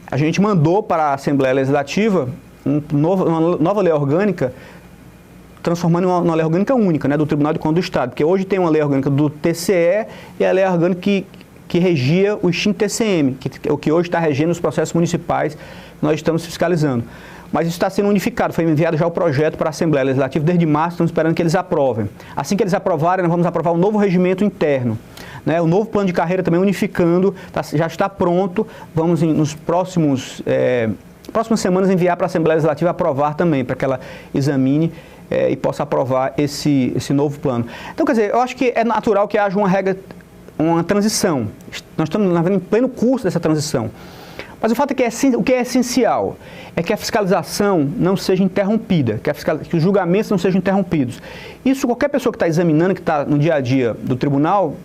a gente mandou para a Assembleia Legislativa uma nova lei orgânica, transformando em uma lei orgânica única, né, do Tribunal de Contas do Estado, porque hoje tem uma lei orgânica do TCE e a lei orgânica que regia o extinto TCM, que é o que hoje está regendo os processos municipais que nós estamos fiscalizando. Mas isso está sendo unificado, foi enviado já o projeto para a Assembleia Legislativa desde março, estamos esperando que eles aprovem. Assim que eles aprovarem, nós vamos aprovar um novo regimento interno, né, o novo plano de carreira também unificando, já está pronto, vamos nos próximas semanas enviar para a Assembleia Legislativa aprovar também, para que ela examine e possa aprovar esse novo plano. Então, quer dizer, eu acho que é natural que haja uma transição. Nós estamos em pleno curso dessa transição. Mas o fato é que o que é essencial é que a fiscalização não seja que os julgamentos não sejam interrompidos. Isso qualquer pessoa que está examinando, que está no dia a dia do tribunal,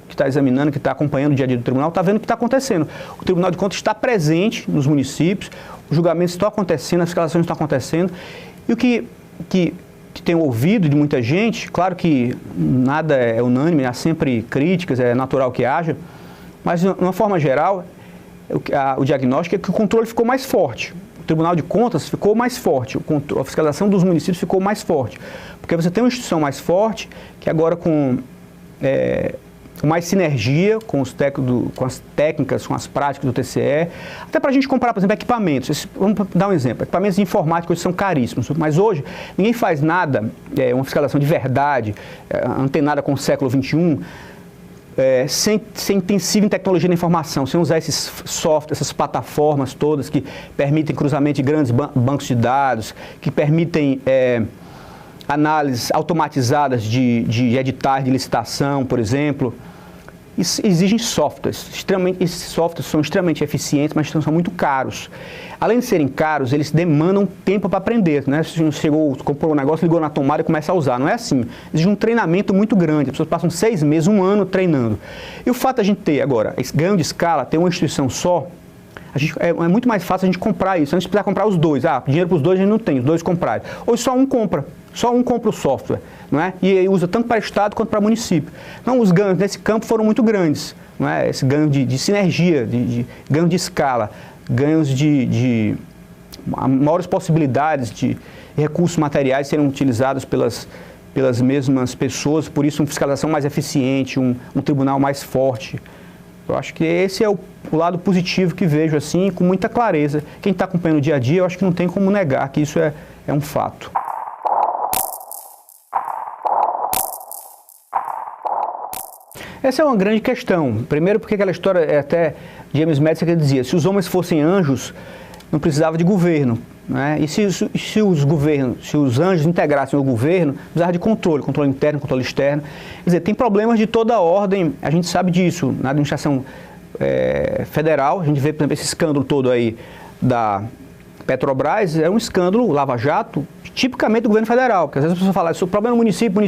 que está examinando, que está acompanhando o dia a dia do tribunal, está vendo o que está acontecendo. O Tribunal de Contas está presente nos municípios, os julgamentos estão acontecendo, as fiscalizações estão acontecendo, e o que tenho ouvido de muita gente, claro que nada é unânime, há sempre críticas, é natural que haja, mas de uma forma geral, o diagnóstico é que o controle ficou mais forte. O Tribunal de Contas ficou mais forte, a fiscalização dos municípios ficou mais forte, porque você tem uma instituição mais forte, que agora com mais sinergia com as técnicas, com as práticas do TCE, até para a gente comprar, por exemplo, equipamentos. Vamos dar um exemplo, equipamentos de informática hoje são caríssimos, mas hoje ninguém faz nada, uma fiscalização de verdade, antenada com o século XXI, sem intensivo em tecnologia da informação, sem usar esses softwares, essas plataformas todas que permitem cruzamento de grandes bancos de dados, que permitem análises automatizadas de editais de licitação, por exemplo. Exigem softwares. Esses softwares são extremamente eficientes, mas são muito caros. Além de serem caros, eles demandam tempo para aprender, né? Se você comprou um negócio, ligou na tomada e começa a usar. Não é assim. Exige um treinamento muito grande. As pessoas passam 6 meses, 1 ano treinando. E o fato de a gente ter agora esse ganho de escala, ter uma instituição só, é muito mais fácil a gente comprar isso. A gente precisa comprar os dois. Dinheiro para os dois a gente não tem, os dois comprarem. Ou só um compra. Só um compra o software, não é? E usa tanto para Estado quanto para município. Então, os ganhos nesse campo foram muito grandes, não é? Esse ganho de sinergia, de ganho de escala, ganhos de maiores possibilidades de recursos materiais serem utilizados pelas mesmas pessoas, por isso uma fiscalização mais eficiente, um tribunal mais forte. Eu acho que esse é o lado positivo que vejo assim, com muita clareza. Quem está acompanhando o dia a dia, eu acho que não tem como negar que isso é um fato. Essa é uma grande questão. Primeiro porque aquela história, até James Madison que dizia, se os homens fossem anjos, não precisava de governo, né? E se os anjos integrassem o governo, precisava de controle interno, controle externo. Quer dizer, tem problemas de toda a ordem, a gente sabe disso. Na administração federal, a gente vê, por exemplo, esse escândalo todo aí da Petrobras, é um escândalo, Lava Jato, tipicamente do governo federal, porque às vezes as pessoas falam, isso é problema no município,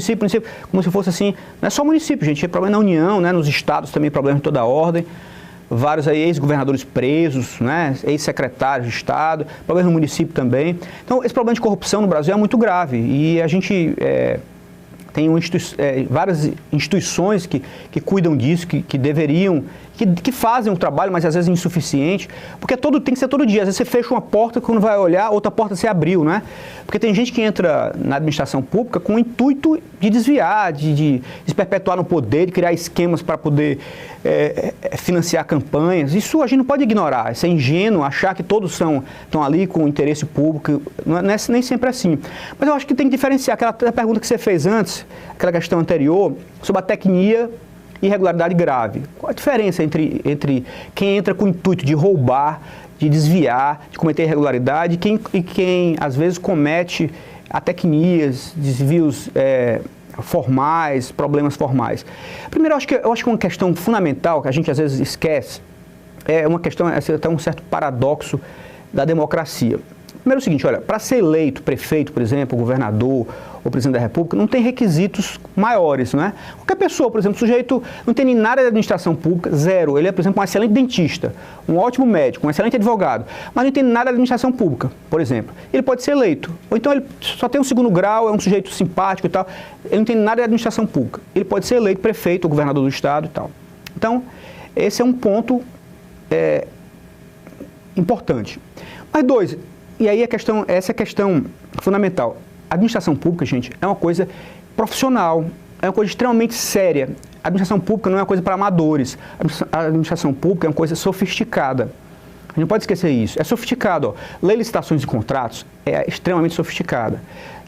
como se fosse assim, não é só município, gente, é problema na União, né, nos estados também, problema de toda a ordem, vários aí ex-governadores presos, né, ex-secretários de Estado, problema no município também. Então, esse problema de corrupção no Brasil é muito grave e a gente tem várias instituições que cuidam disso, que deveriam, que fazem o trabalho, mas às vezes é insuficiente, porque tem que ser todo dia. Às vezes você fecha uma porta, quando vai olhar, outra porta se abriu, né? Porque tem gente que entra na administração pública com o intuito de desviar, de se perpetuar no poder, de criar esquemas para poder financiar campanhas. Isso a gente não pode ignorar, isso é ingênuo, achar que todos estão ali com o interesse público, não é nem sempre assim. Mas eu acho que tem que diferenciar aquela pergunta que você fez antes, aquela questão anterior, sobre a tecnia e irregularidade grave. Qual a diferença entre quem entra com o intuito de roubar, de desviar, de cometer irregularidade e quem às vezes comete atecnias, desvios formais, problemas formais? Primeiro, eu acho que uma questão fundamental que a gente às vezes esquece é uma questão, até um certo paradoxo da democracia. Primeiro é o seguinte, olha, para ser eleito prefeito, por exemplo, governador ou presidente da República, não tem requisitos maiores, não é? Qualquer pessoa, por exemplo, sujeito não tem nem nada de administração pública, zero. Ele é, por exemplo, um excelente dentista, um ótimo médico, um excelente advogado, mas não tem nada de administração pública, por exemplo. Ele pode ser eleito. Ou então ele só tem um 2º grau, é um sujeito simpático e tal, ele não tem nada de administração pública. Ele pode ser eleito prefeito ou governador do estado e tal. Então, esse é um ponto importante. Mas 2, e aí essa é a questão fundamental. A administração pública, gente, é uma coisa profissional, é uma coisa extremamente séria. A administração pública não é uma coisa para amadores. A administração pública é uma coisa sofisticada. A gente não pode esquecer isso. É sofisticado. Lei de licitações e contratos é extremamente sofisticada.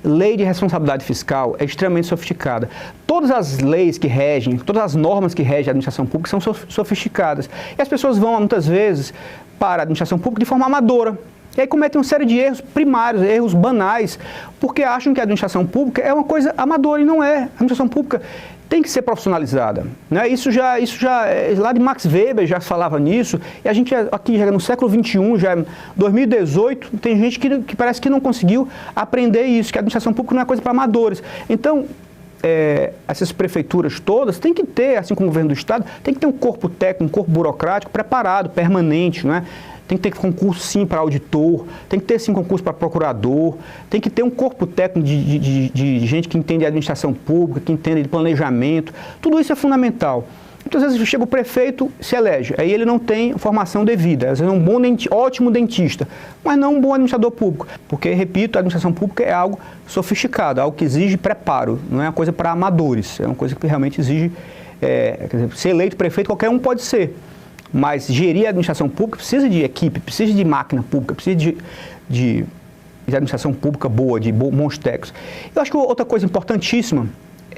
Lei de responsabilidade fiscal é extremamente sofisticada. Todas as leis que regem, todas as normas que regem a administração pública são sofisticadas. E as pessoas vão, muitas vezes, para a administração pública de forma amadora. E aí cometem uma série de erros primários, erros banais, porque acham que a administração pública é uma coisa amadora e não é. A administração pública tem que ser profissionalizada, né? Isso já lá de Max Weber já falava nisso, e a gente aqui já no século XXI, já em 2018, tem gente que parece que não conseguiu aprender isso, que a administração pública não é coisa para amadores. Então, essas prefeituras todas têm que ter, assim como o governo do estado, tem que ter um corpo técnico, um corpo burocrático preparado, permanente, não é? Tem que ter concurso, sim, para auditor, tem que ter, sim, concurso para procurador, tem que ter um corpo técnico de gente que entende de administração pública, que entende de planejamento. Tudo isso é fundamental. Muitas vezes chega o prefeito, se elege, aí ele não tem formação devida, às vezes é um ótimo dentista, mas não um bom administrador público, porque, repito, a administração pública é algo sofisticado, algo que exige preparo, não é uma coisa para amadores, é uma coisa que realmente exige, quer dizer, ser eleito prefeito qualquer um pode ser, mas gerir a administração pública precisa de equipe, precisa de máquina pública, precisa de administração pública boa, de bons técnicos. Eu acho que outra coisa importantíssima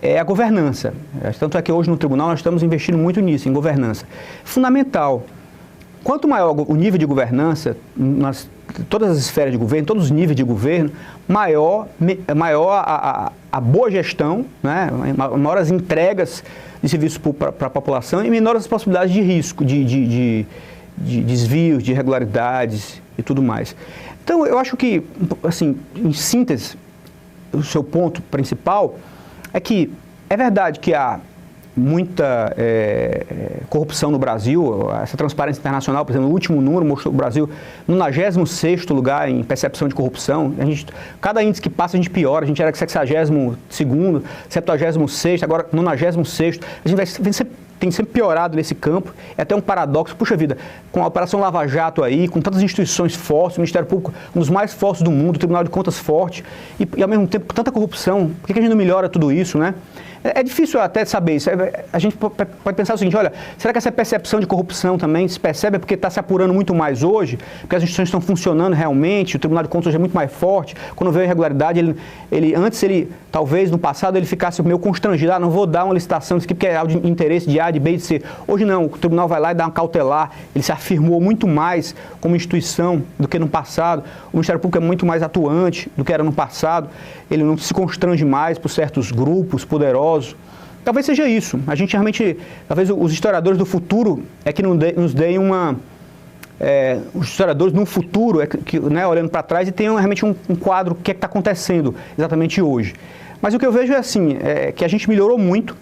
é a governança. Tanto é que hoje no tribunal nós estamos investindo muito nisso, em governança. Fundamental. Quanto maior o nível de governança, todas as esferas de governo, todos os níveis de governo, maior a boa gestão, né? Maior as entregas de serviço para a população e menor as possibilidades de risco, de desvios, de irregularidades e tudo mais. Então, eu acho que, assim, em síntese, o seu ponto principal é que é verdade que há muita corrupção no Brasil. Essa transparência internacional, por exemplo, o último número mostrou o Brasil no 96º lugar em percepção de corrupção. Cada índice que passa a gente piora, a gente era 62º, 76º, agora 96º. A gente tem sempre piorado nesse campo, é até um paradoxo. Puxa vida, com a Operação Lava Jato aí, com tantas instituições fortes, o Ministério Público um dos mais fortes do mundo, o Tribunal de Contas forte, e ao mesmo tempo tanta corrupção, por que a gente não melhora tudo isso, né? É difícil até saber isso. A gente pode pensar o seguinte, olha, será que essa percepção de corrupção também se percebe porque está se apurando muito mais hoje, porque as instituições estão funcionando realmente, o Tribunal de Contas hoje é muito mais forte, quando vê a irregularidade, antes, talvez no passado, ele ficasse meio constrangido, não vou dar uma licitação disso aqui porque é de interesse de A, de B e de C. Hoje não, o Tribunal vai lá e dá uma cautelar, ele se afirmou muito mais como instituição do que no passado, o Ministério Público é muito mais atuante do que era no passado, ele não se constrange mais por certos grupos poderosos. Talvez seja isso. A gente realmente, talvez os historiadores do futuro é que nos deem uma... os historiadores no futuro, né, olhando para trás e tenham realmente um quadro do que está acontecendo exatamente hoje. Mas o que eu vejo é assim, que a gente melhorou muito,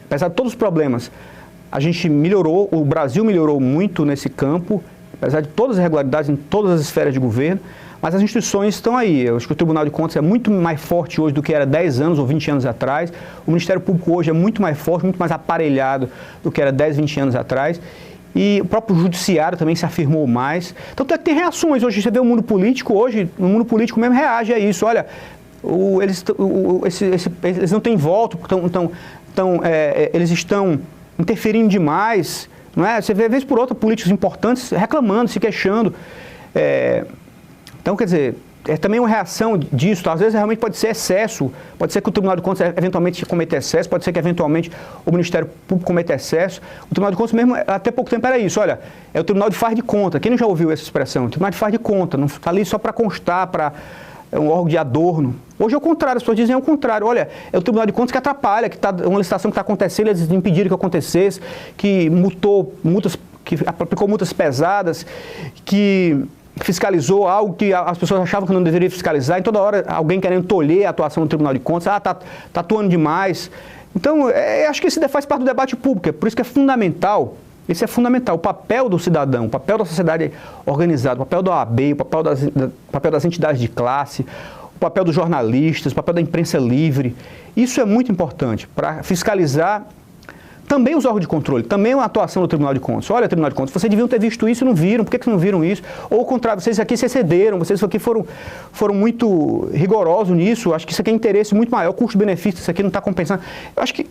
apesar de todos os problemas, a gente melhorou, o Brasil melhorou muito nesse campo, apesar de todas as irregularidades em todas as esferas de governo, mas as instituições estão aí. Eu acho que o Tribunal de Contas é muito mais forte hoje do que era 10 anos ou 20 anos atrás. O Ministério Público hoje é muito mais forte, muito mais aparelhado do que era 10, 20 anos atrás. E o próprio Judiciário também se afirmou mais. Tanto é que tem reações. Hoje você vê o mundo político, hoje o mundo político mesmo reage a isso. Olha, eles não têm voto, eles estão interferindo demais. Não é? Você vê, vez por outra, políticos importantes reclamando, se queixando. Então, quer dizer, é também uma reação disso. Às vezes, realmente pode ser excesso. Pode ser que o Tribunal de Contas eventualmente cometa excesso. Pode ser que, eventualmente, o Ministério Público cometa excesso. O Tribunal de Contas, mesmo até pouco tempo, era isso. Olha, é o Tribunal de faz de conta. Quem não já ouviu essa expressão? O Tribunal de faz de conta. Não está ali só para constar, para um órgão de adorno. Hoje é o contrário. As pessoas dizem o contrário. Olha, é o Tribunal de Contas que atrapalha, que está uma licitação que está acontecendo, eles impediram que acontecesse, que aplicou multas pesadas, que fiscalizou algo que as pessoas achavam que não deveria fiscalizar, e toda hora alguém querendo tolher a atuação do Tribunal de Contas, tá atuando demais. Então, acho que isso faz parte do debate público, por isso que é fundamental, isso é fundamental, o papel do cidadão, o papel da sociedade organizada, o papel da OAB, o papel das entidades de classe, o papel dos jornalistas, o papel da imprensa livre, isso é muito importante para fiscalizar também os órgãos de controle, também a atuação do Tribunal de Contas. Olha, Tribunal de Contas, vocês deviam ter visto isso e não viram, por que não viram isso? Ou ao contrário, vocês aqui se excederam, vocês aqui foram muito rigorosos nisso, acho que isso aqui é interesse muito maior, o custo-benefício, isso aqui não está compensando. Eu acho que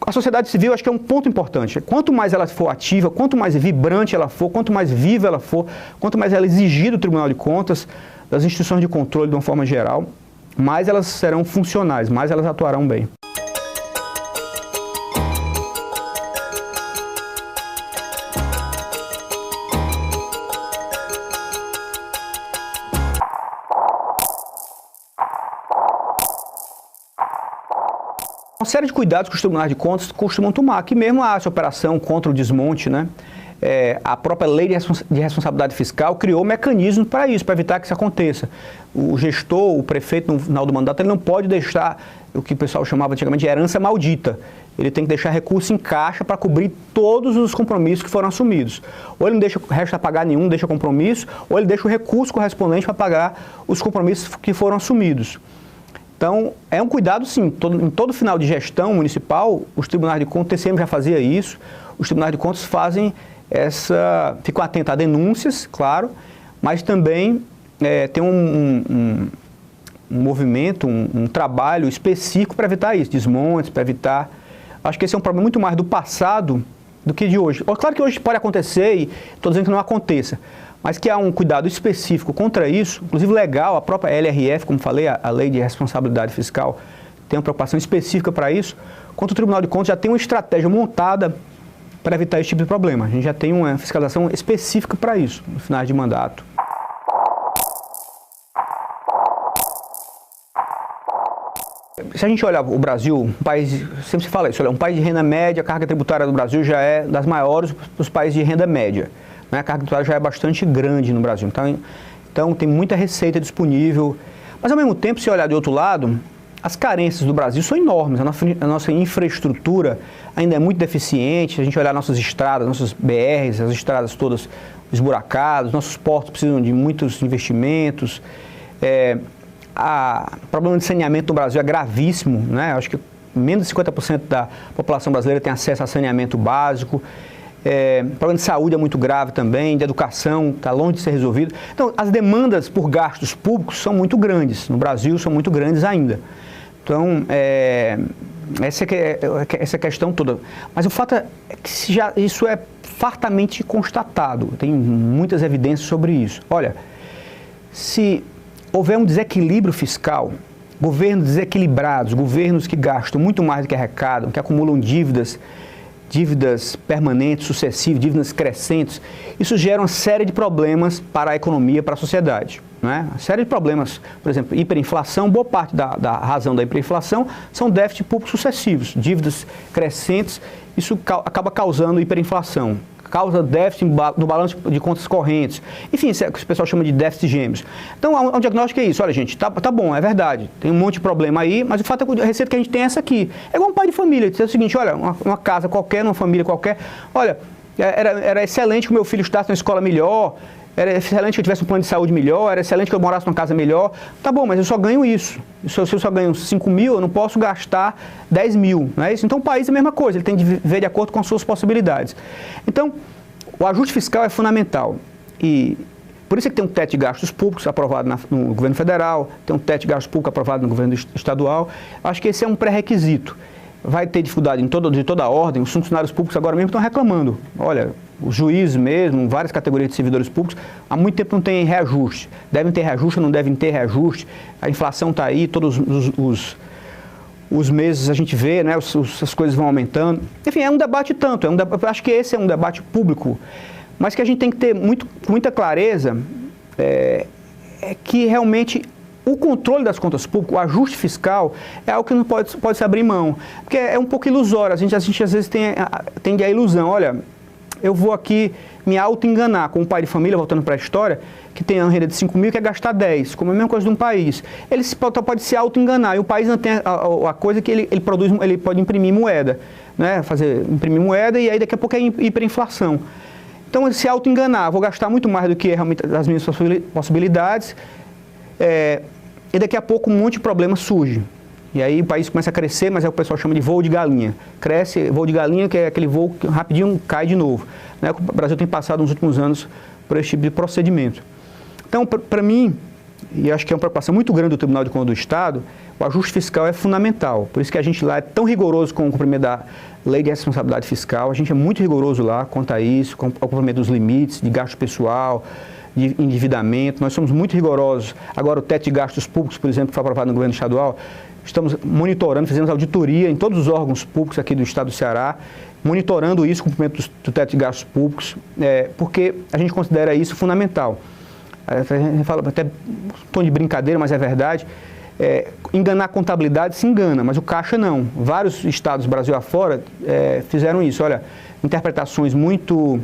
a sociedade civil, acho que é um ponto importante. Quanto mais ela for ativa, quanto mais vibrante ela for, quanto mais viva ela for, quanto mais ela exigir do Tribunal de Contas, das instituições de controle de uma forma geral, mais elas serão funcionais, mais elas atuarão bem. Uma série de cuidados que os tribunais de contas costumam tomar, aqui mesmo há essa operação contra o desmonte, né? a própria lei de responsabilidade fiscal criou mecanismos para isso, para evitar que isso aconteça. O gestor, o prefeito, no final do mandato, ele não pode deixar o que o pessoal chamava antigamente de herança maldita. Ele tem que deixar recurso em caixa para cobrir todos os compromissos que foram assumidos. Ou ele não deixa resta pagar nenhum, deixa compromisso, ou ele deixa o recurso correspondente para pagar os compromissos que foram assumidos. Então, é um cuidado, sim. Em todo final de gestão municipal, os tribunais de contas, o TCM já fazia isso, os tribunais de contas ficam atentos a denúncias, claro, mas também tem um movimento, um trabalho específico para evitar isso, desmontes, para evitar... Acho que esse é um problema muito mais do passado do que de hoje. Claro que hoje pode acontecer, e estou dizendo que não aconteça, mas que há um cuidado específico contra isso, inclusive legal, a própria LRF, como falei, a Lei de Responsabilidade Fiscal, tem uma preocupação específica para isso, enquanto o Tribunal de Contas já tem uma estratégia montada para evitar esse tipo de problema. A gente já tem uma fiscalização específica para isso, no final de mandato. Se a gente olhar o Brasil, um país, sempre se fala isso, um país de renda média, a carga tributária do Brasil já é das maiores dos países de renda média. Né? A carga tributária já é bastante grande no Brasil, então tem muita receita disponível. Mas ao mesmo tempo, se olhar de outro lado, as carências do Brasil são enormes, a nossa infraestrutura ainda é muito deficiente. Se a gente olhar nossas estradas, nossas BRs, as estradas todas esburacadas, nossos portos precisam de muitos investimentos. O problema de saneamento no Brasil é gravíssimo, né? Acho que menos de 50% da população brasileira tem acesso a saneamento básico. O problema de saúde é muito grave também, de educação está longe de ser resolvido. Então, as demandas por gastos públicos são muito grandes, no Brasil são muito grandes ainda. Então, essa é a questão toda. Mas o fato é que isso é fartamente constatado, tem muitas evidências sobre isso. Olha, se houver um desequilíbrio fiscal, governos desequilibrados, governos que gastam muito mais do que arrecadam, que acumulam dívidas permanentes, sucessivas, dívidas crescentes, isso gera uma série de problemas para a economia, para a sociedade. Né? Uma série de problemas, por exemplo, hiperinflação, boa parte da razão da hiperinflação são déficits públicos sucessivos, dívidas crescentes, isso acaba causando hiperinflação. Causa déficit no balanço de contas correntes. Enfim, isso é o que o pessoal chama de déficit gêmeos. Então, o diagnóstico é isso. Olha, gente, tá bom, é verdade. Tem um monte de problema aí, mas o fato é que a receita que a gente tem é essa aqui. É igual um pai de família. Diz o seguinte, olha, uma casa qualquer, uma família qualquer, olha, era excelente que o meu filho estudasse numa escola melhor, era excelente que eu tivesse um plano de saúde melhor, era excelente que eu morasse numa casa melhor. Tá bom, mas eu só ganho isso. Se eu só ganho 5 mil, eu não posso gastar 10 mil. Não é isso? Então, o país é a mesma coisa, ele tem de viver de acordo com as suas possibilidades. Então, o ajuste fiscal é fundamental. E por isso é que tem um teto de gastos públicos aprovado no governo federal, tem um teto de gastos públicos aprovado no governo estadual. Acho que esse é um pré-requisito. Vai ter dificuldade de toda a ordem, os funcionários públicos agora mesmo estão reclamando. Olha, os juízes mesmo, várias categorias de servidores públicos, há muito tempo não tem reajuste. Devem ter reajuste ou não devem ter reajuste. A inflação está aí, todos os meses a gente vê, né, as coisas vão aumentando. Enfim, é um debate tanto, eu acho que esse é um debate público, mas que a gente tem que ter muita clareza que realmente o controle das contas públicas, o ajuste fiscal, é algo que não pode se abrir mão, porque é um pouco ilusório, a gente às vezes tende a ilusão, olha, eu vou aqui me auto-enganar com um pai de família, voltando para a história, que tem uma renda de 5 mil e quer gastar 10, como é a mesma coisa de um país. Ele pode se auto-enganar, e o país não tem a coisa que ele produz, ele pode imprimir moeda, né? Imprimir moeda e aí daqui a pouco é hiperinflação. Então, se auto-enganar, vou gastar muito mais do que realmente as minhas possibilidades, e daqui a pouco um monte de problema surge. E aí o país começa a crescer, mas é o que o pessoal chama de voo de galinha. Cresce, voo de galinha, que é aquele voo que rapidinho cai de novo. Né? O Brasil tem passado nos últimos anos por esse tipo de procedimento. Então, para mim, e acho que é uma preocupação muito grande do Tribunal de Contas do Estado, o ajuste fiscal é fundamental. Por isso que a gente lá é tão rigoroso com o cumprimento da Lei de Responsabilidade Fiscal. A gente é muito rigoroso lá quanto a isso, com o cumprimento dos limites de gasto pessoal, de endividamento. Nós somos muito rigorosos. Agora, o teto de gastos públicos, por exemplo, que foi aprovado no governo estadual, estamos monitorando, fizemos auditoria em todos os órgãos públicos aqui do estado do Ceará, monitorando isso, o cumprimento do teto de gastos públicos, porque a gente considera isso fundamental. A gente fala até um tom de brincadeira, mas é verdade. Enganar a contabilidade se engana, mas o caixa não. Vários estados, Brasil afora, fizeram isso. Olha, interpretações muito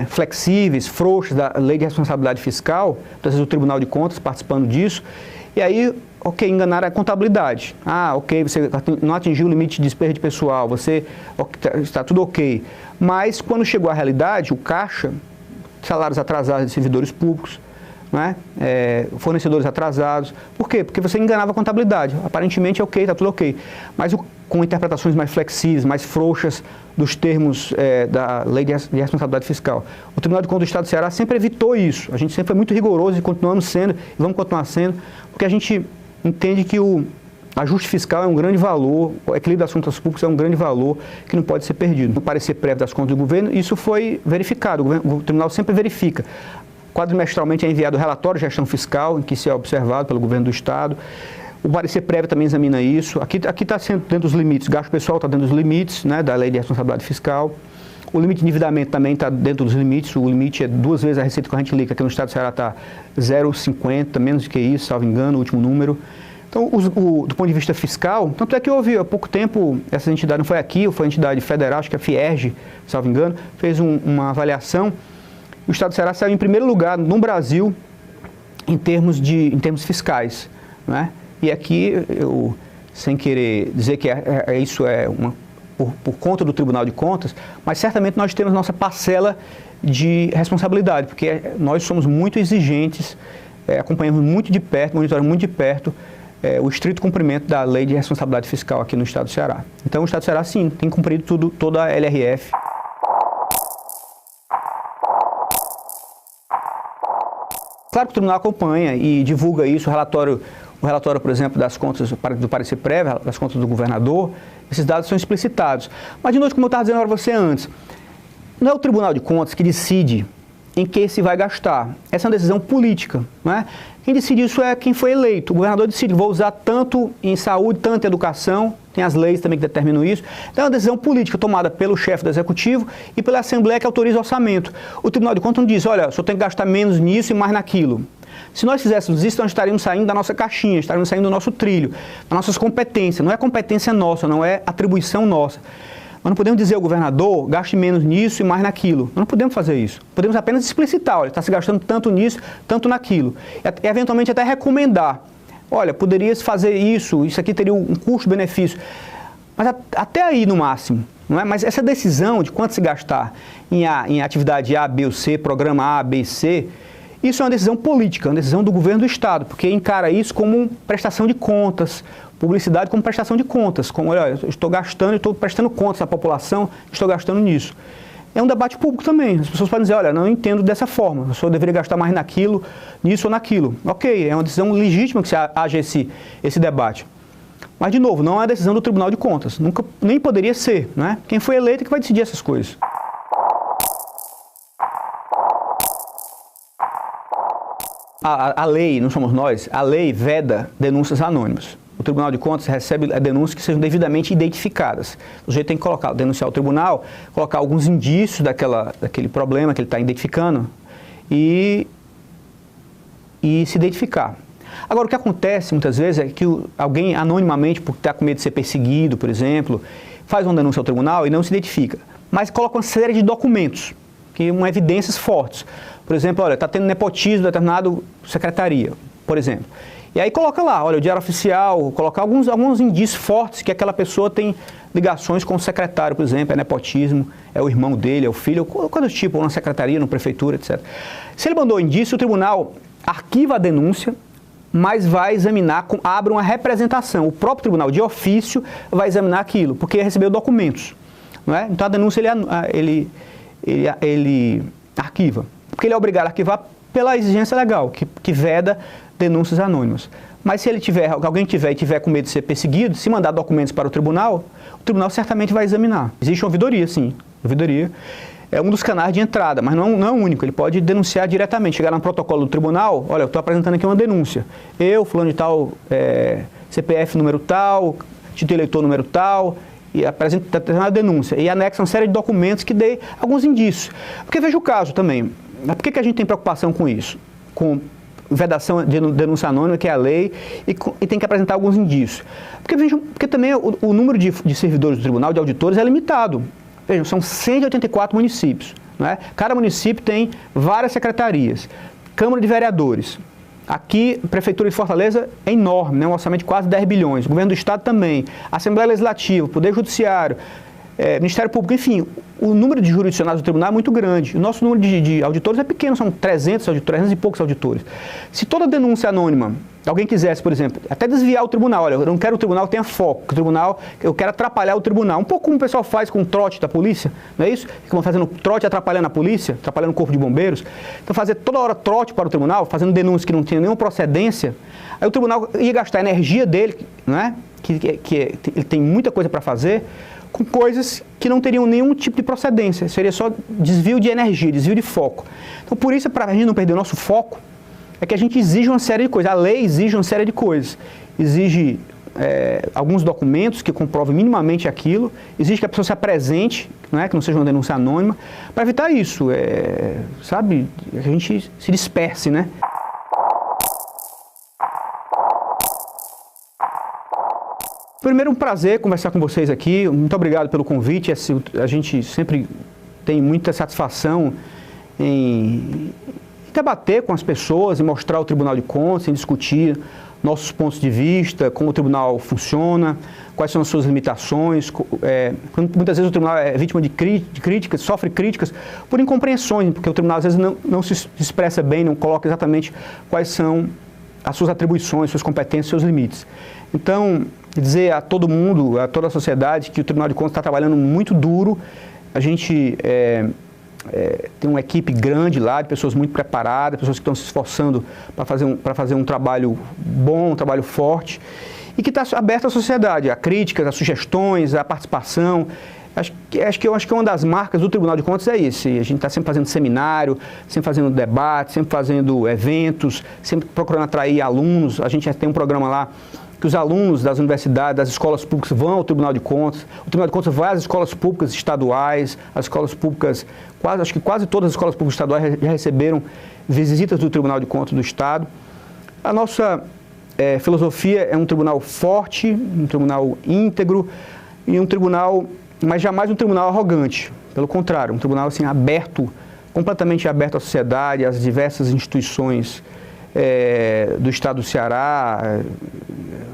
flexíveis, frouxas da lei de responsabilidade fiscal, às vezes o Tribunal de Contas participando disso, e aí, ok, enganaram a contabilidade. Ok, você não atingiu o limite de despesa de pessoal, está tudo ok. Mas quando chegou à realidade, o caixa, salários atrasados de servidores públicos, né? Fornecedores atrasados. Por quê? Porque você enganava a contabilidade. Aparentemente é ok, está tudo ok. Mas com interpretações mais flexíveis, mais frouxas dos termos da lei de responsabilidade fiscal. O Tribunal de Contas do Estado do Ceará sempre evitou isso. A gente sempre foi muito rigoroso e continuamos sendo, e vamos continuar sendo, porque a gente entende que o ajuste fiscal é um grande valor, o equilíbrio das contas públicas é um grande valor que não pode ser perdido. No parecer prévio das contas do governo, isso foi verificado. O tribunal sempre verifica. Quadrimestralmente é enviado o relatório de gestão fiscal, em que se é observado pelo governo do Estado. O parecer prévio também examina isso. Aqui está sendo dentro dos limites, o gasto pessoal está dentro dos limites, né, da lei de responsabilidade fiscal. O limite de endividamento também está dentro dos limites. O limite é 2 vezes a receita corrente líquida. Aqui no Estado do Ceará está 0,50, menos do que isso, salvo engano, o último número. Então, do ponto de vista fiscal, tanto é que houve há pouco tempo, essa entidade não foi aqui, foi a entidade federal, acho que a Fierj, salvo engano, fez uma avaliação. O Estado do Ceará saiu em primeiro lugar no Brasil em termos fiscais, né? E aqui, eu, sem querer dizer que isso por conta do Tribunal de Contas, mas certamente nós temos nossa parcela de responsabilidade, porque nós somos muito exigentes, acompanhamos muito de perto, monitoramos muito de perto o estrito cumprimento da lei de responsabilidade fiscal aqui no Estado do Ceará. Então, o Estado do Ceará, sim, tem cumprido toda a LRF. Claro que o tribunal acompanha e divulga isso, o relatório, por exemplo, das contas do parecer prévio, das contas do governador, esses dados são explicitados. Mas, de novo, como eu estava dizendo para você antes, não é o Tribunal de Contas que decide em que se vai gastar. Essa é uma decisão política, né? Quem decide isso é quem foi eleito. O governador decide, vou usar tanto em saúde, tanto em educação, tem as leis também que determinam isso. Então é uma decisão política tomada pelo chefe do Executivo e pela Assembleia que autoriza o orçamento. O Tribunal de Contas não diz, olha, o senhor tem que gastar menos nisso e mais naquilo. Se nós fizéssemos isso, nós estaríamos saindo da nossa caixinha, estaríamos saindo do nosso trilho, das nossas competências. Não é competência nossa, não é atribuição nossa. Nós não podemos dizer ao governador, gaste menos nisso e mais naquilo. Nós não podemos fazer isso. Podemos apenas explicitar, olha, está se gastando tanto nisso, tanto naquilo. E eventualmente até recomendar. Olha, poderia-se fazer isso aqui teria um custo-benefício. Mas até aí no máximo. Não é? Mas essa decisão de quanto se gastar em atividade A, B ou C, programa A, B e C, isso é uma decisão política, uma decisão do governo do Estado, porque encara isso como prestação de contas, publicidade como prestação de contas, como, olha, eu estou gastando, estou prestando contas à população, estou gastando nisso. É um debate público também, as pessoas podem dizer, olha, não entendo dessa forma, o senhor deveria gastar mais naquilo, nisso ou naquilo. Ok, é uma decisão legítima que se haja esse debate. Mas, de novo, não é uma decisão do Tribunal de Contas, nem poderia ser, né? Quem foi eleito é que vai decidir essas coisas. A lei, não somos nós, a lei veda denúncias anônimas. O Tribunal de Contas recebe denúncias que sejam devidamente identificadas. O sujeito tem que denunciar ao tribunal, colocar alguns indícios daquele problema que ele está identificando e se identificar. Agora, o que acontece muitas vezes é que alguém anonimamente, por estar com medo de ser perseguido, por exemplo, faz uma denúncia ao tribunal e não se identifica, mas coloca uma série de documentos, que são evidências fortes. Por exemplo, olha, está tendo nepotismo em determinada secretaria, por exemplo. E aí coloca lá, olha, o diário oficial, colocar alguns indícios fortes que aquela pessoa tem ligações com o secretário, por exemplo, é nepotismo, é o irmão dele, é o filho, coisa do tipo, ou na secretaria, na prefeitura, etc. Se ele mandou indício, o tribunal arquiva a denúncia, mas vai examinar, abre uma representação. O próprio tribunal, de ofício, vai examinar aquilo, porque recebeu documentos. Não é? Então a denúncia ele arquiva. Porque ele é obrigado a arquivar pela exigência legal, que veda denúncias anônimas. Mas se alguém tiver com medo de ser perseguido, se mandar documentos para o tribunal certamente vai examinar. Existe uma ouvidoria, sim. Ouvidoria é um dos canais de entrada, mas não é o único. Ele pode denunciar diretamente, chegar no protocolo do tribunal, olha, eu estou apresentando aqui uma denúncia. Eu, fulano de tal, CPF número tal, título eleitor número tal, e apresenta uma denúncia. E anexa uma série de documentos que dê alguns indícios. Porque veja o caso também. Por que a gente tem preocupação com isso? Com vedação de denúncia anônima, que é a lei, e tem que apresentar alguns indícios. Porque também o número de servidores do tribunal, de auditores, é limitado. Vejam, são 184 municípios. não é? Cada município tem várias secretarias. Câmara de Vereadores. Aqui, a Prefeitura de Fortaleza é enorme, né? Um orçamento de quase 10 bilhões. O Governo do Estado também. Assembleia Legislativa, Poder Judiciário, Ministério Público, enfim, o número de jurisdicionados do tribunal é muito grande. O nosso número de auditores é pequeno, são 300 e poucos auditores. Se toda denúncia anônima, alguém quisesse, por exemplo, até desviar o tribunal, olha, eu não quero que o tribunal tenha foco, que o tribunal, eu quero atrapalhar o tribunal. Um pouco como o pessoal faz com o trote da polícia, não é isso? Ficam fazendo trote atrapalhando a polícia, atrapalhando o corpo de bombeiros. Então fazer toda hora trote para o tribunal, fazendo denúncias que não tinham nenhuma procedência, aí o tribunal ia gastar a energia dele, não é? Ele tem muita coisa para fazer, com coisas que não teriam nenhum tipo de procedência, seria só desvio de energia, desvio de foco. Então, por isso, para a gente não perder o nosso foco, é que a gente exige uma série de coisas. A lei exige uma série de coisas. Exige alguns documentos que comprovem minimamente aquilo, exige que a pessoa se apresente, não é? Que não seja uma denúncia anônima, para evitar isso, sabe, a gente se disperse, né? Primeiro, um prazer conversar com vocês aqui. Muito obrigado pelo convite. A gente sempre tem muita satisfação em debater com as pessoas, em mostrar o Tribunal de Contas, em discutir nossos pontos de vista, como o tribunal funciona, quais são as suas limitações. Muitas vezes o tribunal é vítima de críticas, sofre críticas por incompreensões, porque o tribunal às vezes não se expressa bem, não coloca exatamente quais são as suas atribuições, suas competências, seus limites. Então, dizer a todo mundo, a toda a sociedade, que o Tribunal de Contas está trabalhando muito duro. A gente tem uma equipe grande lá, de pessoas muito preparadas, pessoas que estão se esforçando para fazer um trabalho bom, um trabalho forte, e que está aberto à sociedade, a críticas, a sugestões, a participação. Acho que uma das marcas do Tribunal de Contas é isso. A gente está sempre fazendo seminário, sempre fazendo debate, sempre fazendo eventos, sempre procurando atrair alunos. A gente tem um programa lá que os alunos das universidades, das escolas públicas vão ao Tribunal de Contas. O Tribunal de Contas vai às escolas públicas estaduais, as escolas públicas, acho que quase todas as escolas públicas estaduais já receberam visitas do Tribunal de Contas do Estado. A nossa filosofia é um tribunal forte, um tribunal íntegro e um tribunal, mas jamais um tribunal arrogante. Pelo contrário, um tribunal assim, aberto, completamente aberto à sociedade, às diversas instituições do Estado do Ceará,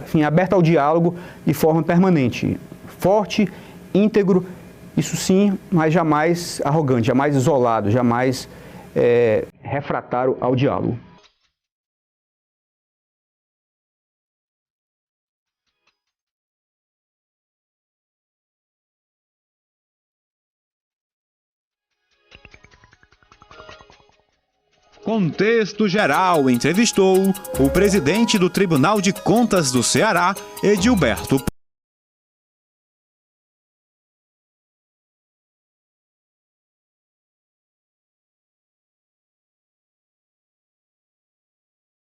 enfim, aberto ao diálogo de forma permanente. Forte, íntegro, isso sim, mas jamais arrogante, jamais isolado, jamais refratário ao diálogo. Contexto Geral entrevistou o presidente do Tribunal de Contas do Ceará, Edilberto